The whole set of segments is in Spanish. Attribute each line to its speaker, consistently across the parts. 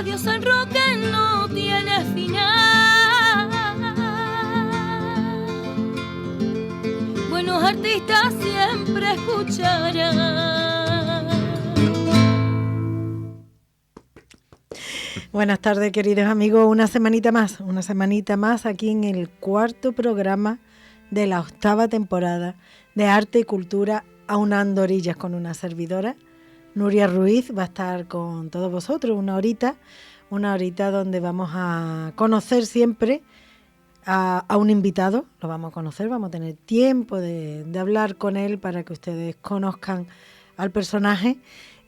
Speaker 1: Radio San Roque no tiene final. Buenos artistas siempre escucharán.
Speaker 2: Buenas tardes, queridos amigos. Una semanita más aquí en el cuarto programa de la 8ª temporada de Arte y Cultura Aunando Orillas, con una servidora, Nuria Ruiz. Va a estar con todos vosotros una horita donde vamos a conocer siempre a un invitado. Lo vamos a conocer, vamos a tener tiempo de hablar con él para que ustedes conozcan al personaje.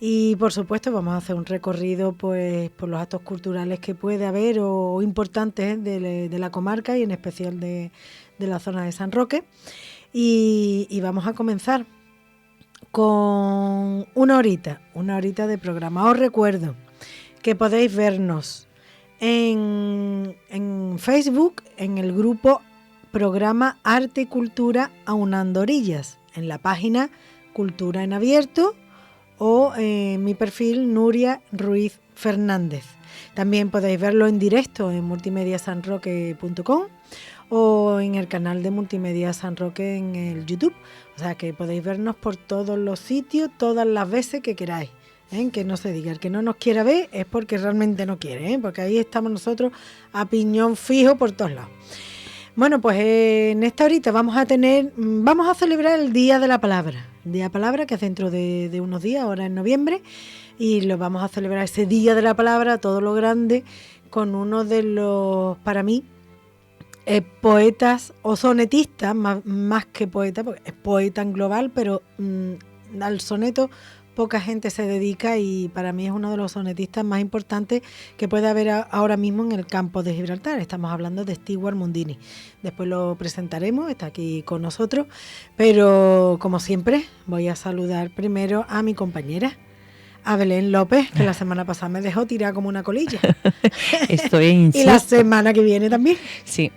Speaker 2: Y por supuesto vamos a hacer un recorrido pues por los actos culturales que puede haber o importantes de la comarca y en especial de la zona de San Roque. Y vamos a comenzar con una horita de programa. Os recuerdo que podéis vernos en Facebook, en el grupo Programa Arte y Cultura Aunando Orillas, en la página Cultura en Abierto, o en mi perfil Nuria Ruiz Fernández. También podéis verlo en directo en multimediasanroque.com o en el canal de Multimedia San Roque en el YouTube. O sea que podéis vernos por todos los sitios, todas las veces que queráis. Que no se diga, el que no nos quiera ver es porque realmente no quiere, porque ahí estamos nosotros a piñón fijo por todos lados. Bueno, pues en esta horita vamos a celebrar el Día de la Palabra. El Día de la Palabra, que es dentro de unos días, ahora en noviembre, y lo vamos a celebrar ese Día de la Palabra, todo lo grande, con uno de los, para mí, poetas o sonetistas, más que poeta, porque es poeta en global, pero al soneto poca gente se dedica, y para mí es uno de los sonetistas más importantes que puede haber ahora mismo en el campo de Gibraltar. Estamos hablando de Stewart Mundini. Después lo presentaremos, está aquí con nosotros, pero como siempre voy a saludar primero a mi compañera, a Belén López, que la semana pasada me dejó tirar como una colilla.
Speaker 3: Estoy insisto.
Speaker 2: Y la semana que viene también.
Speaker 3: Sí.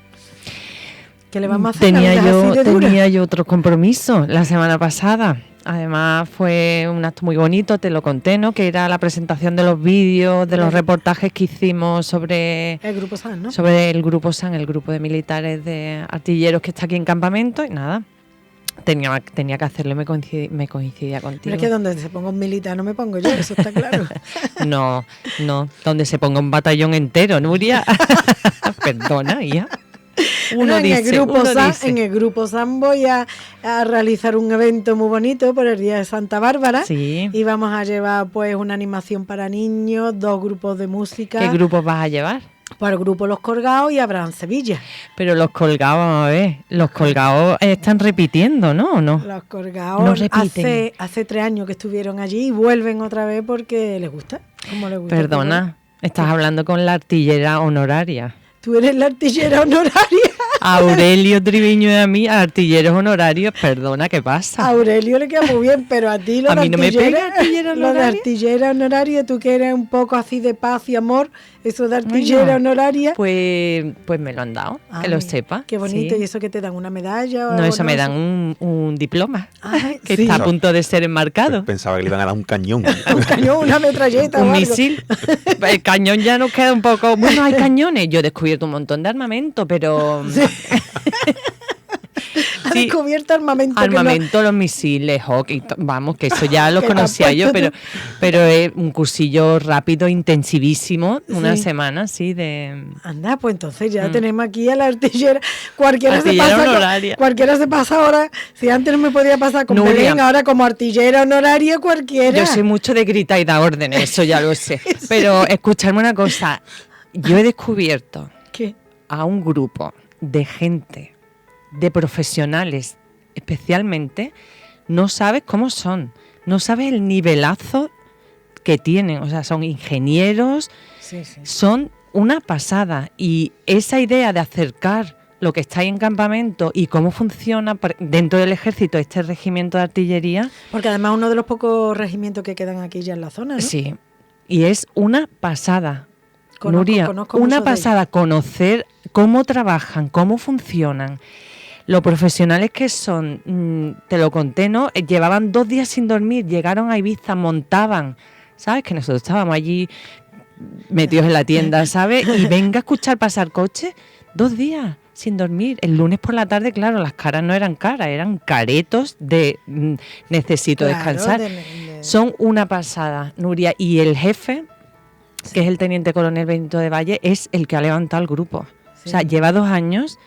Speaker 2: ¿Qué le vamos a hacer?
Speaker 3: Tenía yo otro compromiso la semana pasada. Además fue un acto muy bonito, te lo conté, ¿no? Que era la presentación de los vídeos, de los reportajes que hicimos sobre
Speaker 2: el Grupo SAN, ¿no?
Speaker 3: Sobre el Grupo SAN, el grupo de militares de artilleros que está aquí en campamento, y nada, tenía que hacerlo, me coincidía contigo.
Speaker 2: Pero es que donde se ponga un militar no me pongo yo, eso está claro.
Speaker 3: No, donde se ponga un batallón entero, Nuria. Perdona, hija. En
Speaker 2: el Grupo SAN voy a realizar un evento muy bonito por el Día de Santa Bárbara.
Speaker 3: Sí.
Speaker 2: Y vamos a llevar pues una animación para niños, 2 grupos de música.
Speaker 3: ¿Qué grupos vas a llevar?
Speaker 2: Para el grupo Los Colgados y Abraham Sevilla.
Speaker 3: Pero Los Colgados, vamos a ver, Los Colgados están repitiendo, ¿no? ¿O no?
Speaker 2: Los Colgados hace 3 años que estuvieron allí y vuelven otra vez porque les gusta. ¿Cómo les gusta?
Speaker 3: Perdona, estás hablando con la artillera honoraria.
Speaker 2: Tú eres la artillera honoraria.
Speaker 3: Aurelio Triviño y a mí, artilleros honorarios, perdona, ¿qué pasa?
Speaker 2: A Aurelio le queda muy bien, pero a ti
Speaker 3: a mí no me pega artillera honoraria.
Speaker 2: Lo de artillera honoraria, tú que eres un poco así de paz y amor, eso de artillera honoraria.
Speaker 3: Pues me lo han dado, que lo sepa.
Speaker 2: Qué bonito,
Speaker 3: sí.
Speaker 2: ¿Y eso que te dan una medalla?
Speaker 3: No, eso me dan un diploma, que
Speaker 2: sí.
Speaker 3: está a punto de ser enmarcado.
Speaker 4: Pensaba que le iban a dar un cañón.
Speaker 2: Un cañón, una metralleta.
Speaker 3: Un misil. El cañón ya nos queda un poco... Bueno, hay cañones, yo he descubierto un montón de armamento, pero...
Speaker 2: Sí. Ha descubierto armamento.
Speaker 3: Los misiles, hockey, vamos, que eso ya lo conocía yo, pero es un cursillo rápido, intensivísimo, una semana, sí, de...
Speaker 2: Anda, pues entonces ya tenemos aquí a la artillera. Cualquiera se pasa ahora, si antes no me podía pasar con Belén, ahora como artillera honoraria cualquiera.
Speaker 3: Yo sé mucho de gritar y dar órdenes, eso ya lo sé, sí. Pero escuchadme una cosa, yo he descubierto a un grupo de gente, de profesionales especialmente, no sabes cómo son, no sabes el nivelazo que tienen, o sea, son ingenieros, son una pasada, y esa idea de acercar lo que está ahí en campamento y cómo funciona dentro del ejército este regimiento de artillería.
Speaker 2: Porque además uno de los pocos regimientos que quedan aquí ya en la zona, ¿no?
Speaker 3: Sí, y es una pasada.
Speaker 2: Conozco
Speaker 3: una pasada conocer cómo trabajan, cómo funcionan, lo profesionales que son. Te lo conté, ¿no? Llevaban 2 días sin dormir, llegaron a Ibiza, montaban, ¿sabes? Que nosotros estábamos allí metidos en la tienda, ¿sabes? Y venga a escuchar pasar coches 2 días sin dormir. El lunes por la tarde, claro, las caras no eran caras, eran caretos de necesito descansar. Son una pasada, Nuria. Y el jefe, que es el teniente coronel Benito de Valle, es el que ha levantado el grupo. Sí. O sea, lleva 2 años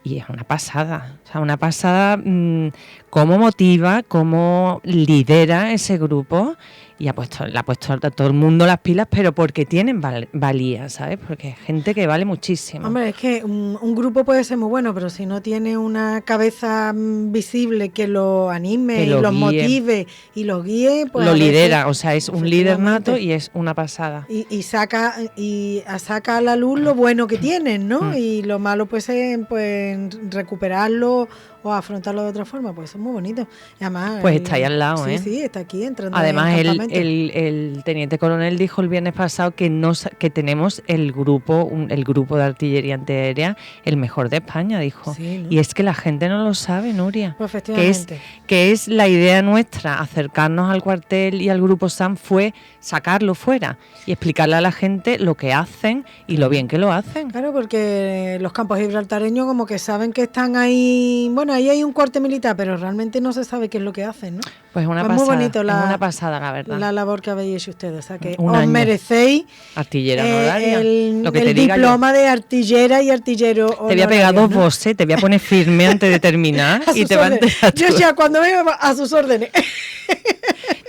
Speaker 3: y es una pasada. O sea, una pasada cómo motiva, cómo lidera ese grupo. Y le ha puesto a todo el mundo las pilas, pero porque tienen valía, ¿sabes? Porque es gente que vale muchísimo.
Speaker 2: Hombre, es que un grupo puede ser muy bueno, pero si no tiene una cabeza visible que lo anime, y los motive y los guíe, pues
Speaker 3: lo lidera, o sea, es un líder nato y es una pasada.
Speaker 2: Y saca a la luz lo bueno que tienen, ¿no? Y lo malo pues recuperarlo o afrontarlo de otra forma, pues eso es muy bonito. Y además,
Speaker 3: pues está ahí al lado, ¿eh?
Speaker 2: Sí, está aquí entrando.
Speaker 3: Además, el teniente coronel dijo el viernes pasado que tenemos el grupo de artillería antiaérea el mejor de España, dijo. Sí, ¿no? Y es que la gente no lo sabe, Nuria.
Speaker 2: Pues efectivamente.
Speaker 3: Que es la idea nuestra, acercarnos al cuartel y al grupo SAM fue sacarlo fuera y explicarle a la gente lo que hacen y lo bien que lo hacen.
Speaker 2: Claro, porque los campos gibraltareños como que saben que están ahí, bueno, ahí hay un cuartel militar, pero realmente no se sabe qué es lo que hacen, ¿no?
Speaker 3: Pues una pasada, muy bonito una pasada, la verdad.
Speaker 2: La labor que habéis hecho ustedes, o sea que os merecéis
Speaker 3: artillera honoraria,
Speaker 2: el diploma de artillera y artillero honorario.
Speaker 3: Te voy a pegar 2 voces, te voy a poner firme antes de terminar y te van a
Speaker 2: yo ya cuando venga a sus órdenes.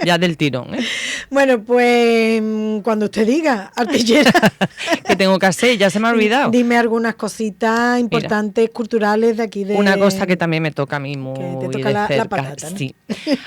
Speaker 3: Ya del tirón, ¿eh?
Speaker 2: Bueno, pues cuando usted diga, artillera.
Speaker 3: ¿Qué tengo que hacer? Ya se me ha olvidado.
Speaker 2: Dime algunas cositas importantes, culturales de aquí.
Speaker 3: Una cosa que también me toca a mí muy
Speaker 2: que te toca
Speaker 3: de cerca.
Speaker 2: La patata, ¿no?
Speaker 3: Sí.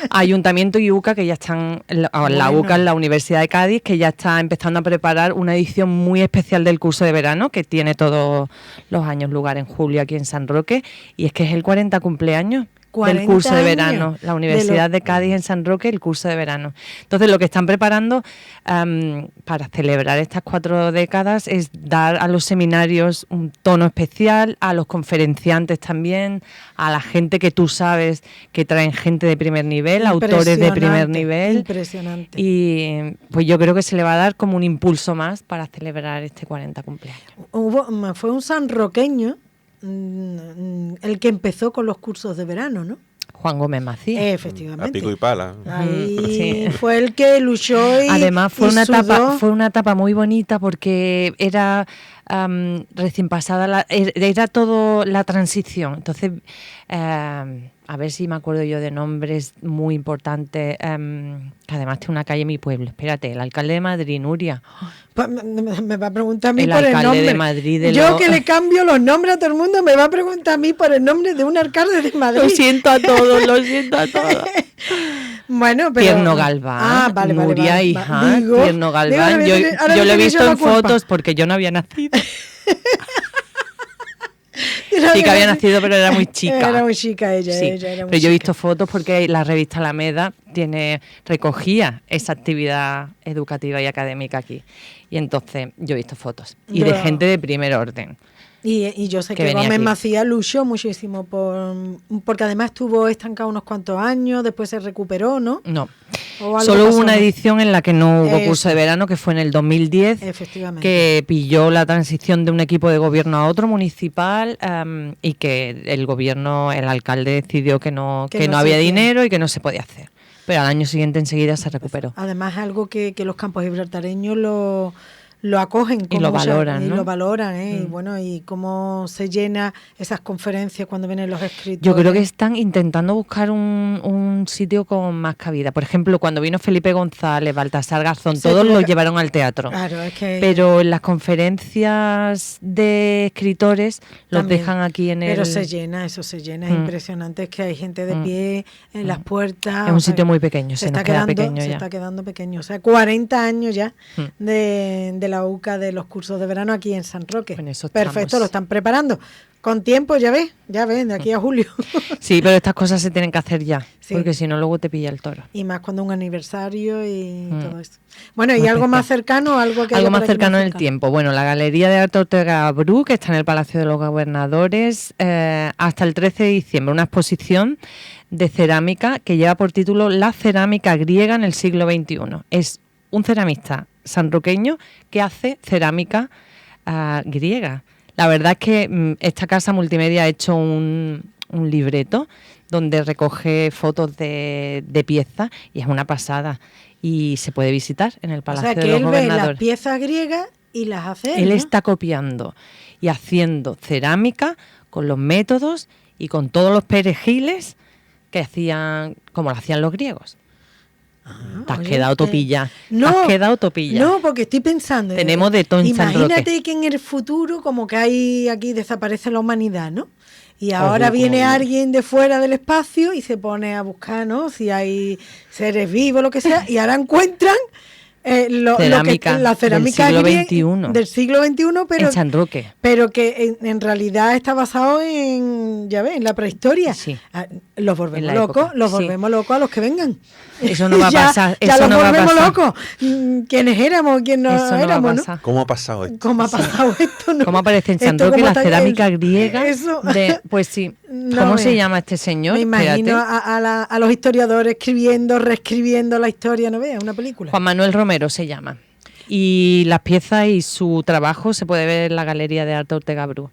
Speaker 3: Ayuntamiento y UCA, que ya están, la UCA en la Universidad de Cádiz, que ya está empezando a preparar una edición muy especial del curso de verano, que tiene todos los años lugar en julio aquí en San Roque, y es que es el 40 cumpleaños. Del curso de verano, la Universidad de Cádiz en San Roque, el curso de verano. Entonces, lo que están preparando para celebrar estas 4 décadas es dar a los seminarios un tono especial, a los conferenciantes también, a la gente que tú sabes que traen gente de primer nivel, autores de primer nivel.
Speaker 2: Impresionante.
Speaker 3: Y pues yo creo que se le va a dar como un impulso más para celebrar este 40 cumpleaños.
Speaker 2: Fue un sanroqueño el que empezó con los cursos de verano, ¿no?
Speaker 3: Juan Gómez Macías.
Speaker 2: Efectivamente.
Speaker 4: A pico y pala.
Speaker 2: Ahí sí. Fue el que luchó y
Speaker 3: además fue
Speaker 2: sudó.
Speaker 3: una etapa muy bonita porque era recién pasada, era todo la transición. Entonces, a ver si me acuerdo yo de nombres muy importantes, que además tiene una calle en mi pueblo. Espérate, el alcalde de Madrid, Nuria.
Speaker 2: Me va a preguntar a mí
Speaker 3: el
Speaker 2: por el nombre.
Speaker 3: De Madrid
Speaker 2: yo que le cambio los nombres a todo el mundo, me va a preguntar a mí por el nombre de un alcalde de Madrid.
Speaker 3: Lo siento a todos, lo siento a todos.
Speaker 2: Bueno, pero...
Speaker 3: Tierno Galván, Nuria, hija, Tierno Galván. Yo lo he visto en fotos porque yo no había nacido. Sí que había nacido, pero era muy chica.
Speaker 2: Era muy chica ella,
Speaker 3: sí.
Speaker 2: Ella era muy
Speaker 3: pero yo he
Speaker 2: chica.
Speaker 3: visto fotos porque la revista Alameda recogía esa actividad educativa y académica aquí. Y entonces yo he visto fotos. Y de gente de primer orden.
Speaker 2: Y yo sé que Gómez Macías luchó muchísimo porque además estuvo estancado unos cuantos años, después se recuperó, ¿no?
Speaker 3: No, solo hubo una edición en la que no hubo curso de verano, que fue en el 2010, que pilló la transición de un equipo de gobierno a otro municipal y que el alcalde decidió que no había dinero y que no se podía hacer. Pero al año siguiente enseguida se recuperó.
Speaker 2: Además, algo que los campos gibraltareños lo acogen
Speaker 3: y lo valoran, ¿no?
Speaker 2: Y lo valoran, y bueno, y cómo se llena esas conferencias cuando vienen los escritores.
Speaker 3: Yo creo que están intentando buscar un sitio con más cabida. Por ejemplo, cuando vino Felipe González, Baltasar Garzón, todos los llevaron al teatro.
Speaker 2: Claro, es que...
Speaker 3: Pero en las conferencias de escritores los dejan aquí en
Speaker 2: Pero se llena, es impresionante, es que hay gente de pie en las puertas.
Speaker 3: Es un sitio muy pequeño, se nos queda pequeño ya.
Speaker 2: Se está quedando pequeño, o sea, 40 años ya de la UCA de los cursos de verano aquí en San Roque. Perfecto, lo están preparando. Con tiempo, ya ves, de aquí a julio.
Speaker 3: Sí, pero estas cosas se tienen que hacer ya, porque si no luego te pilla el toro.
Speaker 2: Y más cuando un aniversario y todo eso. Bueno, ¿y algo más cercano? Algo
Speaker 3: más cercano en el tiempo. Bueno, la Galería de Arte Ortega Bru, que está en el Palacio de los Gobernadores, hasta el 13 de diciembre, una exposición de cerámica que lleva por título La cerámica griega en el siglo XXI. Es un ceramista sanroqueño que hace cerámica griega. La verdad es que esta casa multimedia ha hecho un libreto donde recoge fotos de piezas y es una pasada. Y se puede visitar en el Palacio de los Gobernadores. O sea, que él ve
Speaker 2: las piezas griegas y las hace
Speaker 3: él,
Speaker 2: ¿no?
Speaker 3: está copiando y haciendo cerámica con los métodos y con todos los perejiles que hacían, como lo hacían los griegos. Te has quedado topilla.
Speaker 2: No,
Speaker 3: te has quedado topilla.
Speaker 2: No, porque estoy pensando.
Speaker 3: Tenemos de todo en San Roque.
Speaker 2: Imagínate que en el futuro, como que hay aquí desaparece la humanidad, ¿no? Y ahora viene alguien de fuera del espacio y se pone a buscar, ¿no? Si hay seres vivos, lo que sea, y ahora encuentran la cerámica del siglo XXI, pero
Speaker 3: en San Roque.
Speaker 2: Pero que en realidad está basado en, ya ves, en la prehistoria.
Speaker 3: Sí.
Speaker 2: Los volvemos locos, volvemos locos a los que vengan.
Speaker 3: Eso no va a pasar.
Speaker 2: Ya los volvemos locos. ¿Quiénes éramos? ¿Quién no éramos? ¿No?
Speaker 4: ¿Cómo ha pasado esto?
Speaker 2: ¿Cómo ha pasado esto? ¿No?
Speaker 3: ¿Cómo aparece en San Roque la cerámica griega? Pues sí. ¿Cómo se llama este señor?
Speaker 2: Me imagino a los historiadores reescribiendo la historia, ¿no veas? Una película.
Speaker 3: Juan Manuel Romero se llama. Y las piezas y su trabajo se puede ver en la Galería de Arte Ortega Bru.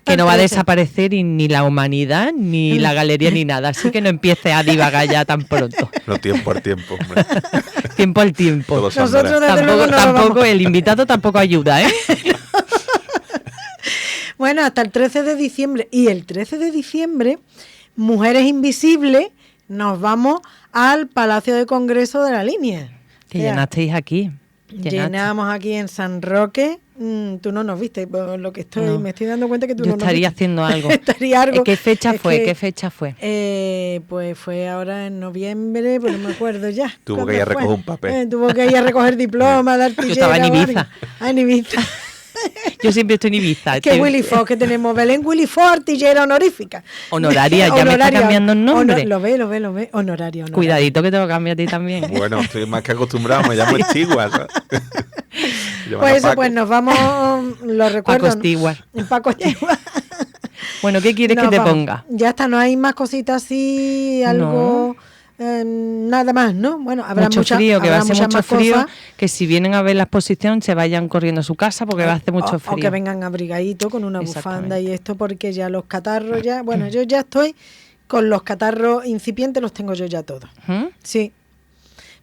Speaker 3: Que no va a desaparecer ni la humanidad, ni la galería, ni nada. Así que no empieces a divagar ya tan pronto.
Speaker 4: No, tiempo al tiempo, hombre.
Speaker 3: Tiempo al tiempo.
Speaker 2: Nosotros tampoco
Speaker 3: el invitado tampoco ayuda, ¿eh?
Speaker 2: Bueno, hasta el 13 de diciembre. Y el 13 de diciembre, Mujeres Invisibles, nos vamos al Palacio de Congreso de la Línea.
Speaker 3: Que llenasteis aquí.
Speaker 2: Llenamos aquí en San Roque. Tú no nos viste, por lo que me estoy dando cuenta que tú no nos viste.
Speaker 3: Yo estaría haciendo algo.
Speaker 2: Estaría algo.
Speaker 3: ¿Qué fecha fue?
Speaker 2: Pues fue ahora en noviembre, pues no me acuerdo ya.
Speaker 4: Tuvo que ir a recoger un papel.
Speaker 2: Tuvo que ir a recoger diploma de artillera.
Speaker 3: Yo estaba en Ibiza.
Speaker 2: En Ibiza.
Speaker 3: Yo siempre estoy en Ibiza.
Speaker 2: Que Willy Fox, que tenemos Belén Willy Fox, artillera honorífica.
Speaker 3: Honoraria, ya me está cambiando el nombre.
Speaker 2: Lo ve. Honoraria.
Speaker 3: Cuidadito que te lo cambio a ti también.
Speaker 4: Bueno, estoy más que acostumbrado, me llamo Stewart.
Speaker 2: Pues eso, pues nos vamos, lo recuerdo. Paco Stewart.
Speaker 3: Bueno, ¿qué quieres que te ponga?
Speaker 2: Ya está, no hay más cositas así, algo... nada más, ¿no? Bueno, habrá
Speaker 3: mucho frío, que va a ser mucho frío,
Speaker 2: cosas.
Speaker 3: Que si vienen a ver la exposición se vayan corriendo a su casa porque va a hacer mucho frío.
Speaker 2: O que vengan abrigadito con una bufanda y esto, porque ya los catarros ya, bueno, yo ya estoy con los catarros incipientes, los tengo yo ya todos. Sí.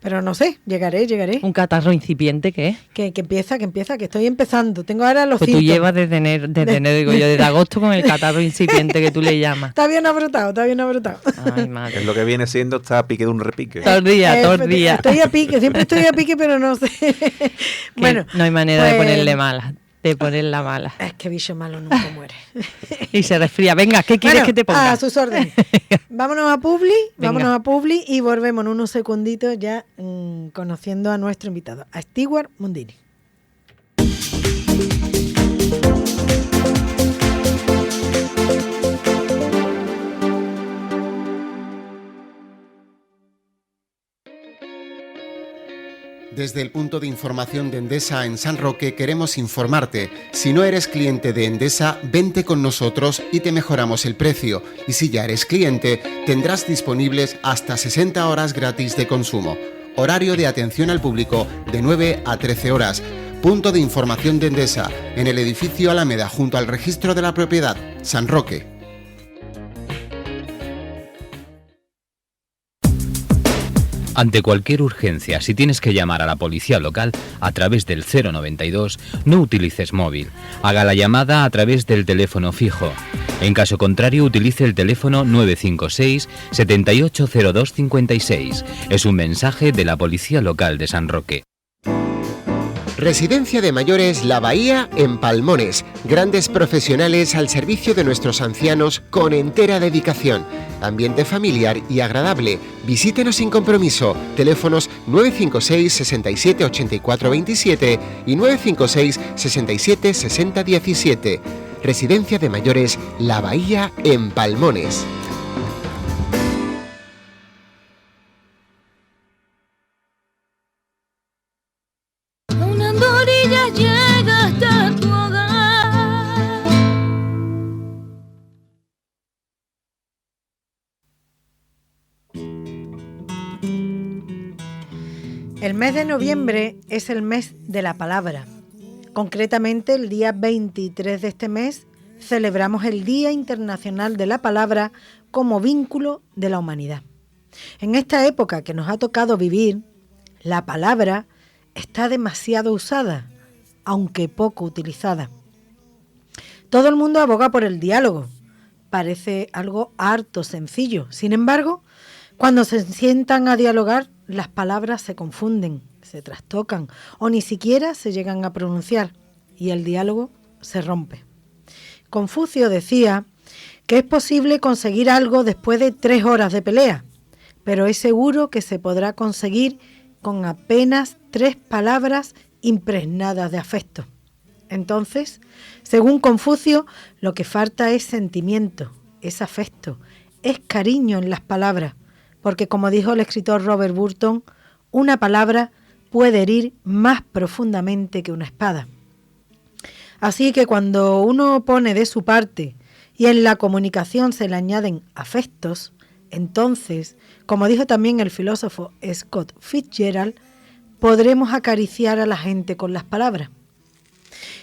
Speaker 2: Pero no sé, llegaré.
Speaker 3: ¿Un catarro incipiente qué?
Speaker 2: Que empieza, que estoy empezando. Tengo ahora los
Speaker 3: Pues tú llevas desde enero, digo yo, desde agosto con el catarro incipiente que tú le llamas.
Speaker 2: Está bien abrotado.
Speaker 3: Ay, madre.
Speaker 4: Es lo que viene siendo, está a pique de un repique.
Speaker 3: Todo el día.
Speaker 2: Estoy a pique, siempre estoy a pique, pero no sé. Bueno,
Speaker 3: no hay manera de ponerle mala. De ponerla mala.
Speaker 2: Es que bicho malo nunca muere.
Speaker 3: Y se resfría. Venga, ¿qué quieres que te ponga?
Speaker 2: A sus órdenes. Vámonos a Publi y volvemos en unos segunditos ya conociendo a nuestro invitado, a Stewart Mundini.
Speaker 5: Desde el punto de información de Endesa en San Roque queremos informarte. Si no eres cliente de Endesa, vente con nosotros y te mejoramos el precio. Y si ya eres cliente, tendrás disponibles hasta 60 horas gratis de consumo. Horario de atención al público de 9 a 13 horas. Punto de información de Endesa, en el edificio Alameda junto al registro de la propiedad, San Roque.
Speaker 6: Ante cualquier urgencia, si tienes que llamar a la policía local a través del 092, no utilices móvil. Haga la llamada a través del teléfono fijo. En caso contrario, utilice el teléfono 956 780256. Es un mensaje de la Policía Local de San Roque.
Speaker 5: Residencia de Mayores La Bahía en Palmones. Grandes profesionales al servicio de nuestros ancianos con entera dedicación. Ambiente familiar y agradable. Visítenos sin compromiso. Teléfonos 956 67 84 27 y 956 67 60 17. Residencia de Mayores La Bahía en Palmones.
Speaker 2: El mes de noviembre es el mes de la palabra. Concretamente, el día 23 de este mes celebramos el Día Internacional de la Palabra como vínculo de la humanidad. En esta época que nos ha tocado vivir, la palabra está demasiado usada, aunque poco utilizada. Todo el mundo aboga por el diálogo. Parece algo harto sencillo. Sin embargo, cuando se sientan a dialogar, las palabras se confunden, se trastocan o ni siquiera se llegan a pronunciar y el diálogo se rompe. Confucio decía que es posible conseguir algo después de 3 horas de pelea, pero es seguro que se podrá conseguir con apenas 3 palabras impregnadas de afecto. Entonces, según Confucio, lo que falta es sentimiento, es afecto, es cariño en las palabras, porque como dijo el escritor Robert Burton, una palabra puede herir más profundamente que una espada. Así que cuando uno pone de su parte y en la comunicación se le añaden afectos, entonces, como dijo también el filósofo Scott Fitzgerald, podremos acariciar a la gente con las palabras.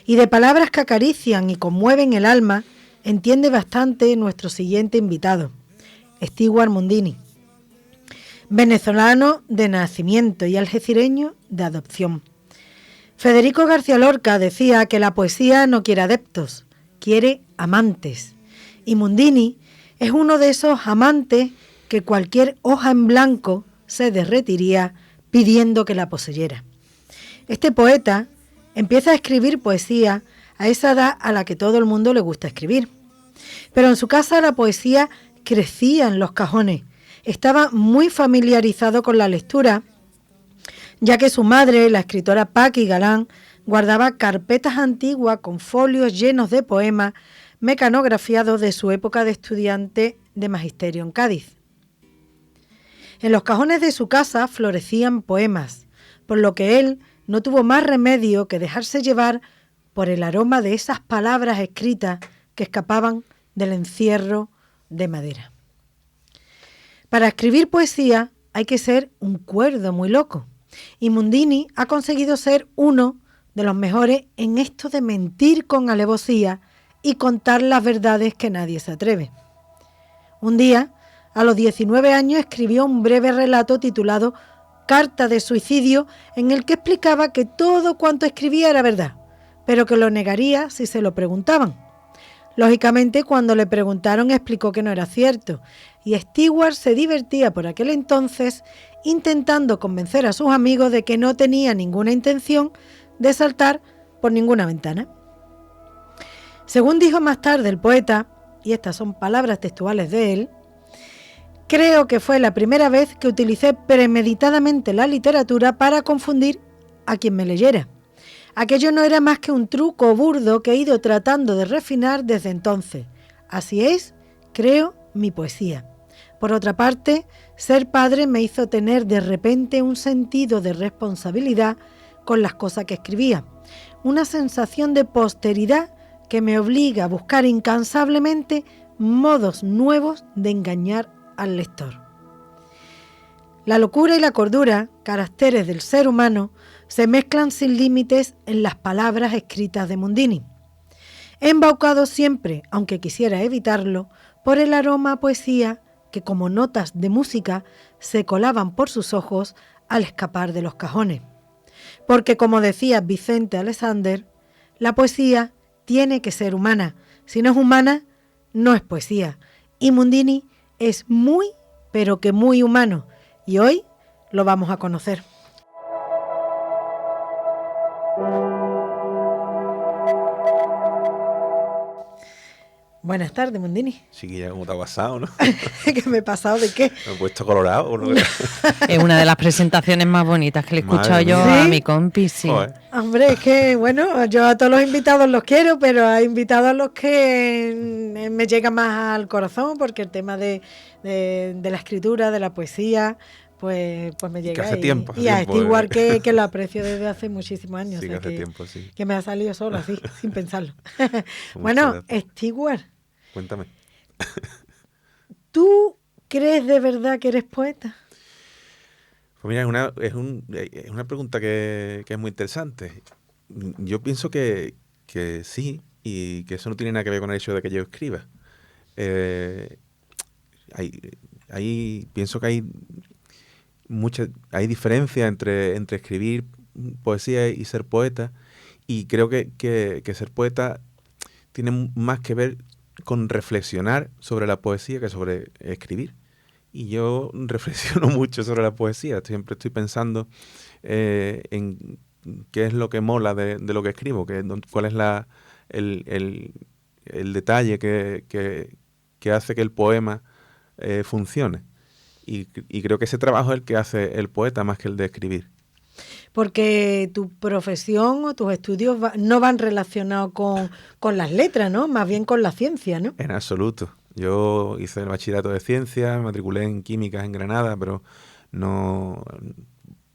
Speaker 2: Y de palabras que acarician y conmueven el alma, entiende bastante nuestro siguiente invitado, Stewart Mundini, venezolano de nacimiento y algecireño de adopción. Federico García Lorca decía que la poesía no quiere adeptos, quiere amantes. Y Mundini es uno de esos amantes que cualquier hoja en blanco se derretiría pidiendo que la poseyera. Este poeta empieza a escribir poesía a esa edad a la que todo el mundo le gusta escribir. Pero en su casa la poesía crecía en los cajones. Estaba muy familiarizado con la lectura, ya que su madre, la escritora Paqui Galán, guardaba carpetas antiguas con folios llenos de poemas mecanografiados de su época de estudiante de magisterio en Cádiz. En los cajones de su casa florecían poemas, por lo que él no tuvo más remedio que dejarse llevar por el aroma de esas palabras escritas que escapaban del encierro de madera. Para escribir poesía hay que ser un cuerdo muy loco, y Mundini ha conseguido ser uno de los mejores en esto de mentir con alevosía y contar las verdades que nadie se atreve. Un día, a los 19 años, escribió un breve relato titulado Carta de suicidio, en el que explicaba que todo cuanto escribía era verdad, pero que lo negaría si se lo preguntaban. Lógicamente, cuando le preguntaron, explicó que no era cierto, y Stewart se divertía por aquel entonces intentando convencer a sus amigos de que no tenía ninguna intención de saltar por ninguna ventana. Según dijo más tarde el poeta, y estas son palabras textuales de él, creo que fue la primera vez que utilicé premeditadamente la literatura para confundir a quien me leyera. Aquello no era más que un truco burdo que he ido tratando de refinar desde entonces. Así es, creo, mi poesía. Por otra parte, ser padre me hizo tener de repente un sentido de responsabilidad con las cosas que escribía, una sensación de posteridad que me obliga a buscar incansablemente modos nuevos de engañar al lector. La locura y la cordura, caracteres del ser humano, se mezclan sin límites en las palabras escritas de Mundini. Embaucado siempre, aunque quisiera evitarlo, por el aroma a poesía que como notas de música se colaban por sus ojos al escapar de los cajones. Porque como decía Vicente Alexander, la poesía tiene que ser humana. Si no es humana, no es poesía. Y Mundini es muy, pero que muy humano. Y hoy lo vamos a conocer. Buenas tardes, Mundini.
Speaker 4: Chiquilla, ¿cómo te ha pasado, no?
Speaker 2: ¿Qué me he pasado? ¿De qué?
Speaker 4: Me he puesto colorado, ¿no?
Speaker 3: Es una de las presentaciones más bonitas que le he escuchado yo a mi compi, sí.
Speaker 4: Joder.
Speaker 2: Hombre, es que, bueno, yo a todos los invitados los quiero, pero hay invitados a los que me llega más al corazón, porque el tema de la escritura, de la poesía, pues me llega.
Speaker 4: Que hace tiempo.
Speaker 2: Y a Stewart, que lo aprecio desde hace muchísimos años.
Speaker 4: Sí,
Speaker 2: o sea,
Speaker 4: que hace tiempo, sí.
Speaker 2: Que me ha salido solo, así, sin pensarlo. Bueno, Stewart.
Speaker 4: Cuéntame.
Speaker 2: ¿Tú crees de verdad que eres poeta?
Speaker 4: Pues mira, es una pregunta que es muy interesante. Yo pienso que sí, y que eso no tiene nada que ver con el hecho de que yo escriba. Eh, pienso que hay diferencia entre escribir poesía y ser poeta, y creo que ser poeta tiene más que ver con reflexionar sobre la poesía que sobre escribir. Y yo reflexiono mucho sobre la poesía, siempre estoy pensando en qué es lo que mola de lo que escribo, cuál es el detalle que hace que el poema funcione. Y creo que ese trabajo es el que hace el poeta más que el de escribir.
Speaker 2: Porque tu profesión o tus estudios no van relacionados con las letras, ¿no? Más bien con la ciencia, ¿no?
Speaker 4: En absoluto. Yo hice el bachillerato de ciencias, me matriculé en químicas en Granada, pero no...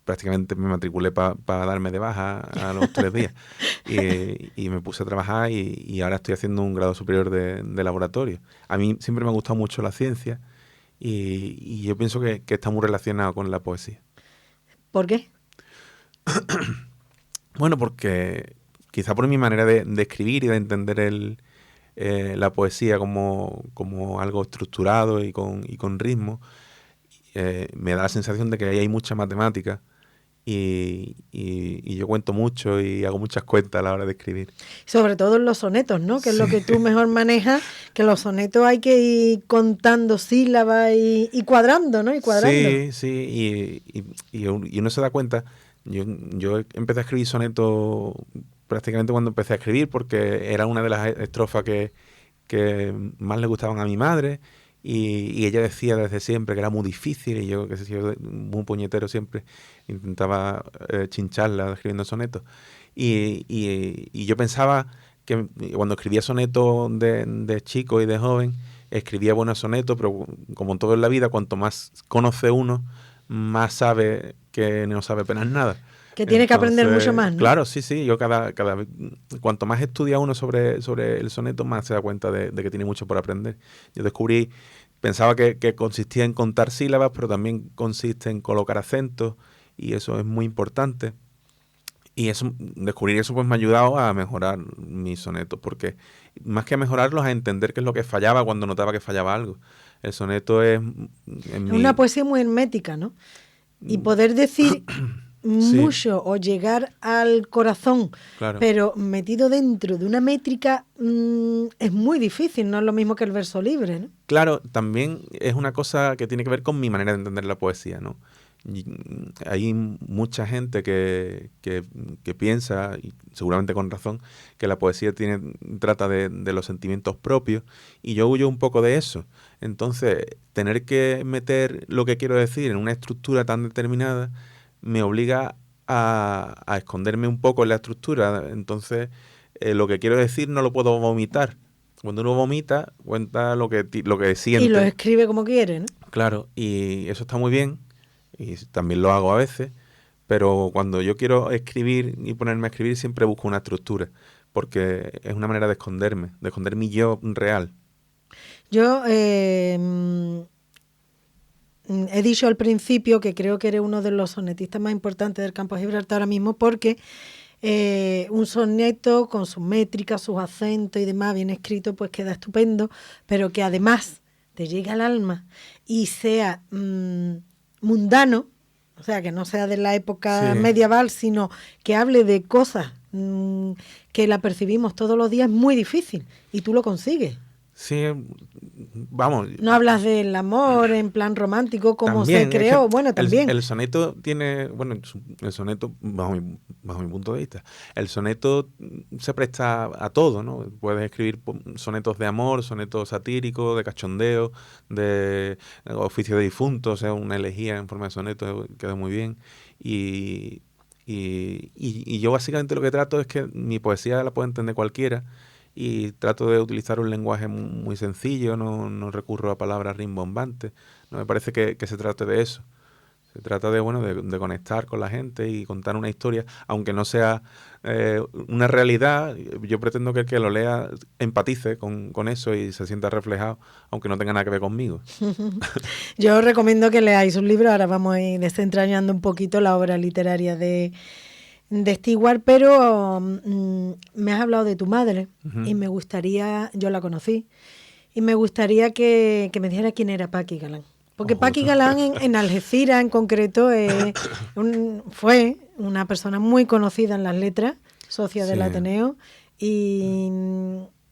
Speaker 4: prácticamente me matriculé para darme de baja a los 3 días. Y me puse a trabajar y ahora estoy haciendo un grado superior de laboratorio. A mí siempre me ha gustado mucho la ciencia y yo pienso que está muy relacionado con la poesía.
Speaker 2: ¿Por qué?
Speaker 4: Bueno, porque quizá por mi manera de escribir y de entender la poesía como algo estructurado y con ritmo, me da la sensación de que ahí hay mucha matemática y yo cuento mucho y hago muchas cuentas a la hora de escribir.
Speaker 2: Sobre todo en los sonetos, ¿no? Que es lo que tú mejor manejas, que los sonetos hay que ir contando sílabas y cuadrando, ¿no? Y cuadrando.
Speaker 4: Sí, y uno se da cuenta. Yo empecé a escribir sonetos prácticamente cuando empecé a escribir, porque era una de las estrofas que más le gustaban a mi madre, y ella decía desde siempre que era muy difícil, y yo, que sé yo, muy puñetero, siempre intentaba chincharla escribiendo sonetos. Y yo pensaba que cuando escribía sonetos de chico y de joven, escribía buenos sonetos, pero como en todo en la vida, cuanto más conoce uno, más sabe que no sabe apenas nada.
Speaker 2: Que tiene que aprender mucho más, ¿no?
Speaker 4: Claro, sí. Yo cada vez, cuanto más estudia uno sobre el soneto, más se da cuenta de que tiene mucho por aprender. Yo pensaba que consistía en contar sílabas, pero también consiste en colocar acentos, y eso es muy importante. Y descubrir eso pues me ha ayudado a mejorar mis sonetos, porque más que a mejorarlos, a entender qué es lo que fallaba cuando notaba que fallaba algo. El soneto es...
Speaker 2: una poesía muy hermética, ¿no? Y poder decir mucho o llegar al corazón,
Speaker 4: claro,
Speaker 2: pero metido dentro de una métrica es muy difícil, no es lo mismo que el verso libre, ¿no?
Speaker 4: Claro, también es una cosa que tiene que ver con mi manera de entender la poesía, ¿no? Hay mucha gente que piensa, y seguramente con razón, que la poesía trata de los sentimientos propios, y yo huyo un poco de eso. Entonces, tener que meter lo que quiero decir en una estructura tan determinada me obliga a esconderme un poco en la estructura. Entonces, lo que quiero decir no lo puedo vomitar. Cuando uno vomita, cuenta lo que siente.
Speaker 2: Y lo escribe como quiere, ¿no?
Speaker 4: Claro, y eso está muy bien, y también lo hago a veces, pero cuando yo quiero escribir y ponerme a escribir, siempre busco una estructura, porque es una manera de esconder mi yo real.
Speaker 2: Yo he dicho al principio que creo que eres uno de los sonetistas más importantes del campo de Gibraltar ahora mismo, porque un soneto con sus métricas, sus acentos y demás bien escrito, pues queda estupendo, pero que además te llegue al alma y sea mundano, o sea, que no sea de la época medieval, sino que hable de cosas que la percibimos todos los días, es muy difícil, y tú lo consigues.
Speaker 4: Sí, vamos.
Speaker 2: No hablas del amor en plan romántico como
Speaker 4: también,
Speaker 2: se creó, bueno, también.
Speaker 4: El soneto tiene, bueno, el soneto, bajo mi punto de vista, el soneto se presta a todo, ¿no? Puedes escribir sonetos de amor, sonetos satíricos, de cachondeo, de oficio de difunto, o sea, una elegía en forma de soneto, queda muy bien. Y yo básicamente lo que trato es que mi poesía la pueda entender cualquiera, y trato de utilizar un lenguaje muy sencillo, no recurro a palabras rimbombantes. No me parece que se trate de eso. Se trata de, bueno, de conectar con la gente y contar una historia, aunque no sea una realidad. Yo pretendo que el que lo lea empatice con eso y se sienta reflejado, aunque no tenga nada que ver conmigo.
Speaker 2: Yo os recomiendo que leáis un libro. Ahora vamos a ir desentrañando un poquito la obra literaria de Stewart, pero me has hablado de tu madre y me gustaría, yo la conocí, y me gustaría que me dijera quién era Paqui Galán. Porque Paqui Galán en Algeciras en concreto fue una persona muy conocida en las letras, socia del Ateneo, y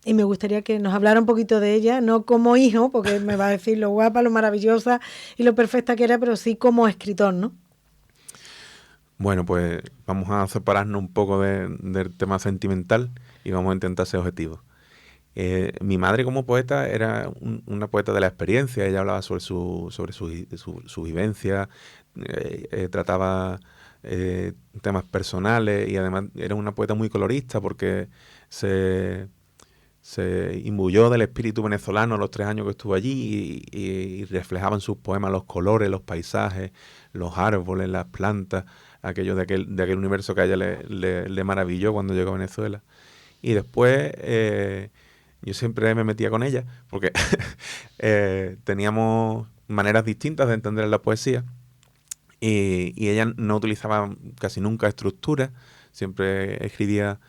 Speaker 2: me gustaría que nos hablara un poquito de ella, no como hijo, porque me va a decir lo guapa, lo maravillosa y lo perfecta que era, pero sí como escritor, ¿no?
Speaker 4: Bueno, pues vamos a separarnos un poco del tema sentimental y vamos a intentar ser objetivos. Mi madre como poeta era una poeta de la experiencia. Ella hablaba sobre su vivencia, trataba temas personales y además era una poeta muy colorista porque se imbuyó del espíritu venezolano los 3 años que estuvo allí y reflejaba en sus poemas los colores, los paisajes, los árboles, las plantas, aquello de aquel universo que a ella le maravilló cuando llegó a Venezuela. Y después yo siempre me metía con ella porque teníamos maneras distintas de entender la poesía y ella no utilizaba casi nunca estructura, siempre escribía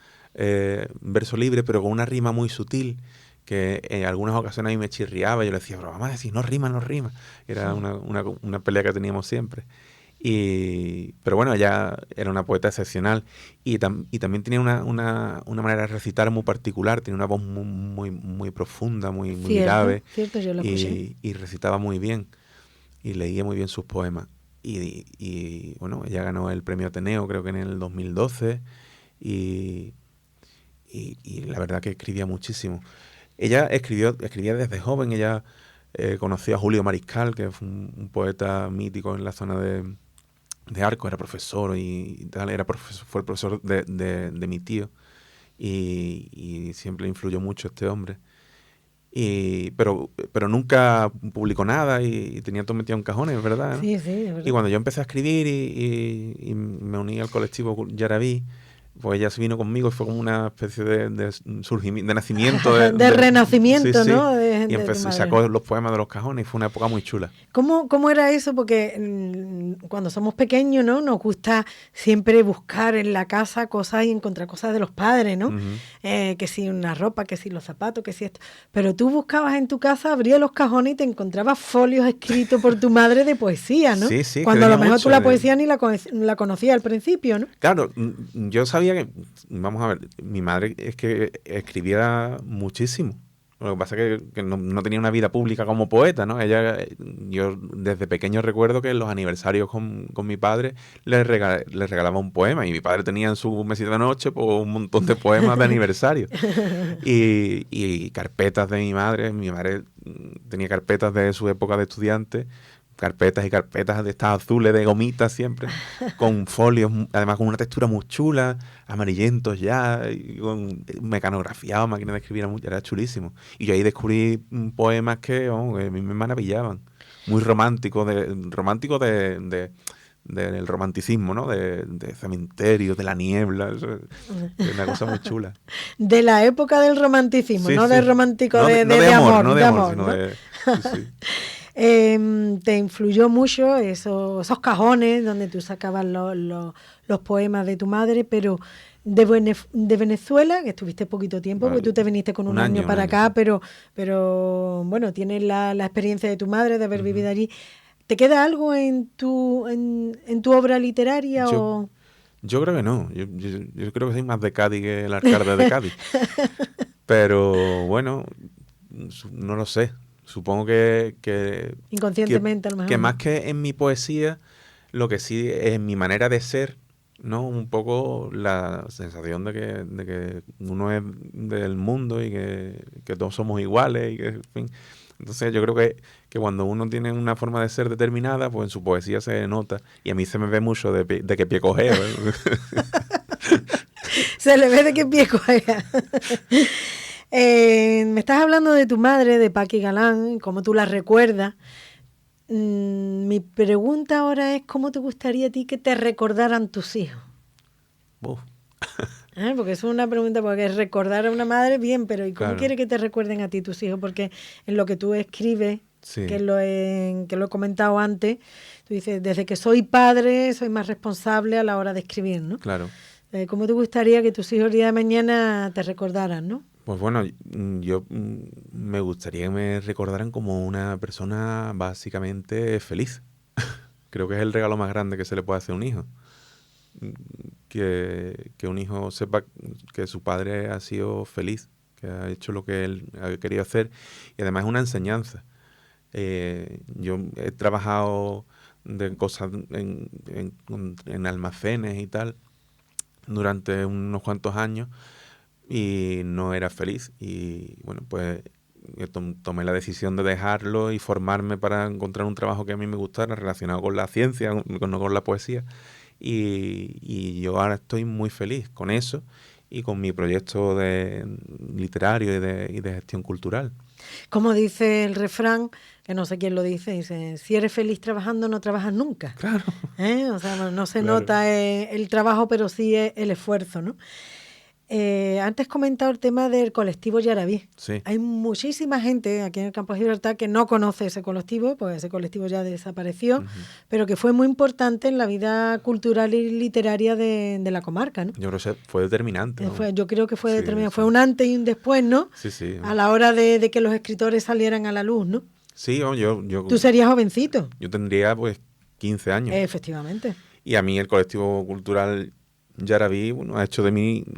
Speaker 4: verso libre, pero con una rima muy sutil que en algunas ocasiones a mí me chirriaba. Yo le decía, pero vamos a decir, no rima. Era una pelea que teníamos siempre. Pero bueno, ella era una poeta excepcional y también tenía una manera de recitar muy particular, tenía una voz muy profunda, muy grave.
Speaker 2: Cierto, yo la escuché.
Speaker 4: Y recitaba muy bien y leía muy bien sus poemas. Y bueno, ella ganó el premio Ateneo creo que en el 2012 y la verdad que escribía muchísimo. Ella escribía desde joven. Ella conoció a Julio Mariscal, que fue un poeta mítico en la zona de Arcos, era profesor y tal, fue el profesor de mi tío y siempre influyó mucho este hombre. Pero nunca publicó nada y tenía todo metido en cajones, ¿verdad?
Speaker 2: Sí, de verdad.
Speaker 4: Y cuando yo empecé a escribir y me uní al colectivo Yarabí, pues ella se vino conmigo y fue como una especie de surgimiento, de nacimiento.
Speaker 2: de renacimiento,
Speaker 4: sí,
Speaker 2: ¿no?
Speaker 4: Y sacó los poemas de los cajones y fue una época muy chula.
Speaker 2: ¿Cómo era eso? Porque cuando somos pequeños, ¿no? Nos gusta siempre buscar en la casa cosas y encontrar cosas de los padres, ¿no? Que si una ropa, que si los zapatos, que si esto. Pero tú buscabas en tu casa, abrías los cajones y te encontrabas folios escritos por tu madre de poesía, ¿no?
Speaker 4: Sí.
Speaker 2: Cuando a lo mejor tú la poesía ni la conocías al principio, ¿no?
Speaker 4: Claro, yo sabía que, vamos a ver, mi madre es que escribía muchísimo. Lo que pasa es que no tenía una vida pública como poeta, ¿no? Yo desde pequeño recuerdo que en los aniversarios con mi padre le regalaba un poema y mi padre tenía en su mesita de noche pues, un montón de poemas de aniversario. Y carpetas de mi madre tenía carpetas de su época de estudiante, carpetas y carpetas de estas azules de gomitas siempre, con folios, además con una textura muy chula, amarillentos ya, y con mecanografiado, máquina de escribir, era chulísimo. Y yo ahí descubrí poemas que a mí me maravillaban, muy románticos, del romanticismo, ¿no? De cementerios, de la niebla, eso es una cosa muy chula.
Speaker 2: De la época del romanticismo, no del romántico
Speaker 4: no
Speaker 2: de
Speaker 4: amor,
Speaker 2: amor,
Speaker 4: sino
Speaker 2: ¿no?
Speaker 4: Sí.
Speaker 2: Te influyó mucho esos cajones donde tú sacabas los poemas de tu madre, pero de Venezuela, que estuviste poquito tiempo, porque tú te viniste con un año para acá, pero bueno, tienes la experiencia de tu madre, de haber vivido allí. ¿Te queda algo en tu obra literaria?
Speaker 4: Yo creo que no. Yo creo que soy más de Cádiz que el alcalde de Cádiz. Pero bueno, no lo sé. Supongo que
Speaker 2: inconscientemente a lo mejor.
Speaker 4: Que más que en mi poesía, lo que sí es en mi manera de ser, ¿no? Un poco la sensación de que uno es del mundo y que todos somos iguales y que, en fin. Entonces yo creo que cuando uno tiene una forma de ser determinada, pues en su poesía se nota. Y a mí se me ve mucho de que pie cojeo.
Speaker 2: Se le ve de que pie cojea. Me estás hablando de tu madre, de Paqui Galán, cómo tú la recuerdas. mi pregunta ahora es, ¿cómo te gustaría a ti que te recordaran tus hijos? Porque es una pregunta, porque recordar a una madre, bien, pero ¿y cómo quiere que te recuerden a ti tus hijos? Porque en lo que tú escribes, que lo he comentado antes, tú dices, desde que soy padre, soy más responsable a la hora de escribir, ¿no?
Speaker 4: Claro.
Speaker 2: ¿Cómo te gustaría que tus hijos el día de mañana te recordaran, no?
Speaker 4: Pues bueno, yo me gustaría que me recordaran como una persona básicamente feliz. Creo que es el regalo más grande que se le puede hacer a un hijo. Que un hijo sepa que su padre ha sido feliz, que ha hecho lo que él ha querido hacer, y además es una enseñanza. Yo he trabajado de cosas en almacenes y tal durante unos cuantos años y no era feliz, y bueno, pues yo tomé la decisión de dejarlo y formarme para encontrar un trabajo que a mí me gustara relacionado con la ciencia, no con la poesía. Y yo ahora estoy muy feliz con eso y con mi proyecto literario y de gestión cultural.
Speaker 2: Como dice el refrán, que no sé quién lo dice si eres feliz trabajando, no trabajas nunca.
Speaker 4: Claro.
Speaker 2: O sea, no se nota el trabajo, pero sí el esfuerzo, ¿no? Antes comentado el tema del colectivo Yarabí.
Speaker 4: Sí.
Speaker 2: Hay muchísima gente aquí en el Campo de Gibraltar que no conoce ese colectivo, pues ese colectivo ya desapareció, pero que fue muy importante en la vida cultural y literaria de la comarca, ¿no?
Speaker 4: Yo creo que fue determinante, ¿no?
Speaker 2: Yo creo que fue determinante. Fue un antes y un después, ¿no?
Speaker 4: Sí.
Speaker 2: A la hora de que los escritores salieran a la luz, ¿no?
Speaker 4: Sí, yo
Speaker 2: Tú serías jovencito.
Speaker 4: Yo tendría pues 15 años.
Speaker 2: Efectivamente.
Speaker 4: Y a mí el colectivo cultural Yarabí, bueno,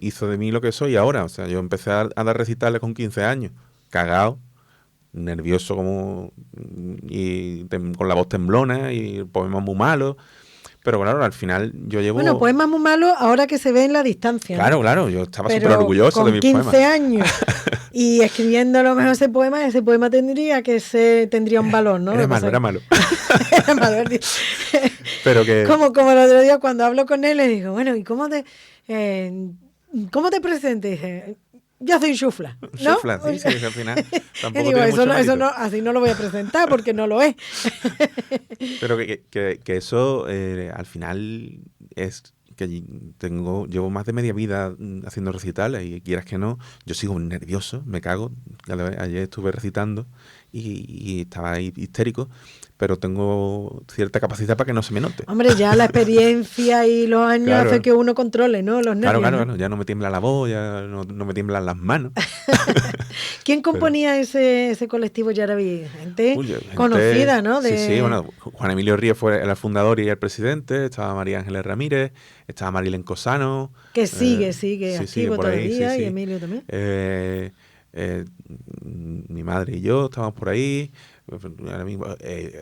Speaker 4: hizo de mí lo que soy ahora. O sea, yo empecé a dar recitales con 15 años, cagado, nervioso y con la voz temblona y poemas muy malos. Pero claro, al final yo llevo...
Speaker 2: Bueno, poemas muy malos ahora que se ve en la distancia, ¿no?
Speaker 4: Claro, yo estaba súper orgulloso de mis poemas.
Speaker 2: Con 15 años y escribiendo a lo mejor ese poema tendría un valor, ¿no?
Speaker 4: Era malo.
Speaker 2: Era malo.
Speaker 4: Pero que...
Speaker 2: Como el otro día cuando hablo con él, le digo, bueno, ¿y cómo te presentes? Dice, yo soy chufla, ¿no?
Speaker 4: Chufla, sí, al final tampoco
Speaker 2: digo,
Speaker 4: tiene mucho mérito.
Speaker 2: Así no lo voy a presentar porque no lo es.
Speaker 4: Pero que eso al final es que llevo más de media vida haciendo recitales y quieras que no, yo sigo nervioso, me cago. Ayer estuve recitando y estaba ahí histérico, pero tengo cierta capacidad para que no se me note.
Speaker 2: Hombre, ya la experiencia y los años hace que uno controle, ¿no? Los nervios.
Speaker 4: Claro, ya no me tiembla la voz, ya no me tiemblan las manos.
Speaker 2: ¿Quién componía ese colectivo Yarabí? Gente conocida, ¿no?
Speaker 4: Sí, bueno, Juan Emilio Ríos fue el fundador y el presidente, estaba María Ángeles Ramírez, estaba Marilén Cosano.
Speaker 2: Que sigue activo todavía, y Emilio también.
Speaker 4: Mi madre y yo estábamos por ahí. Ahora mismo,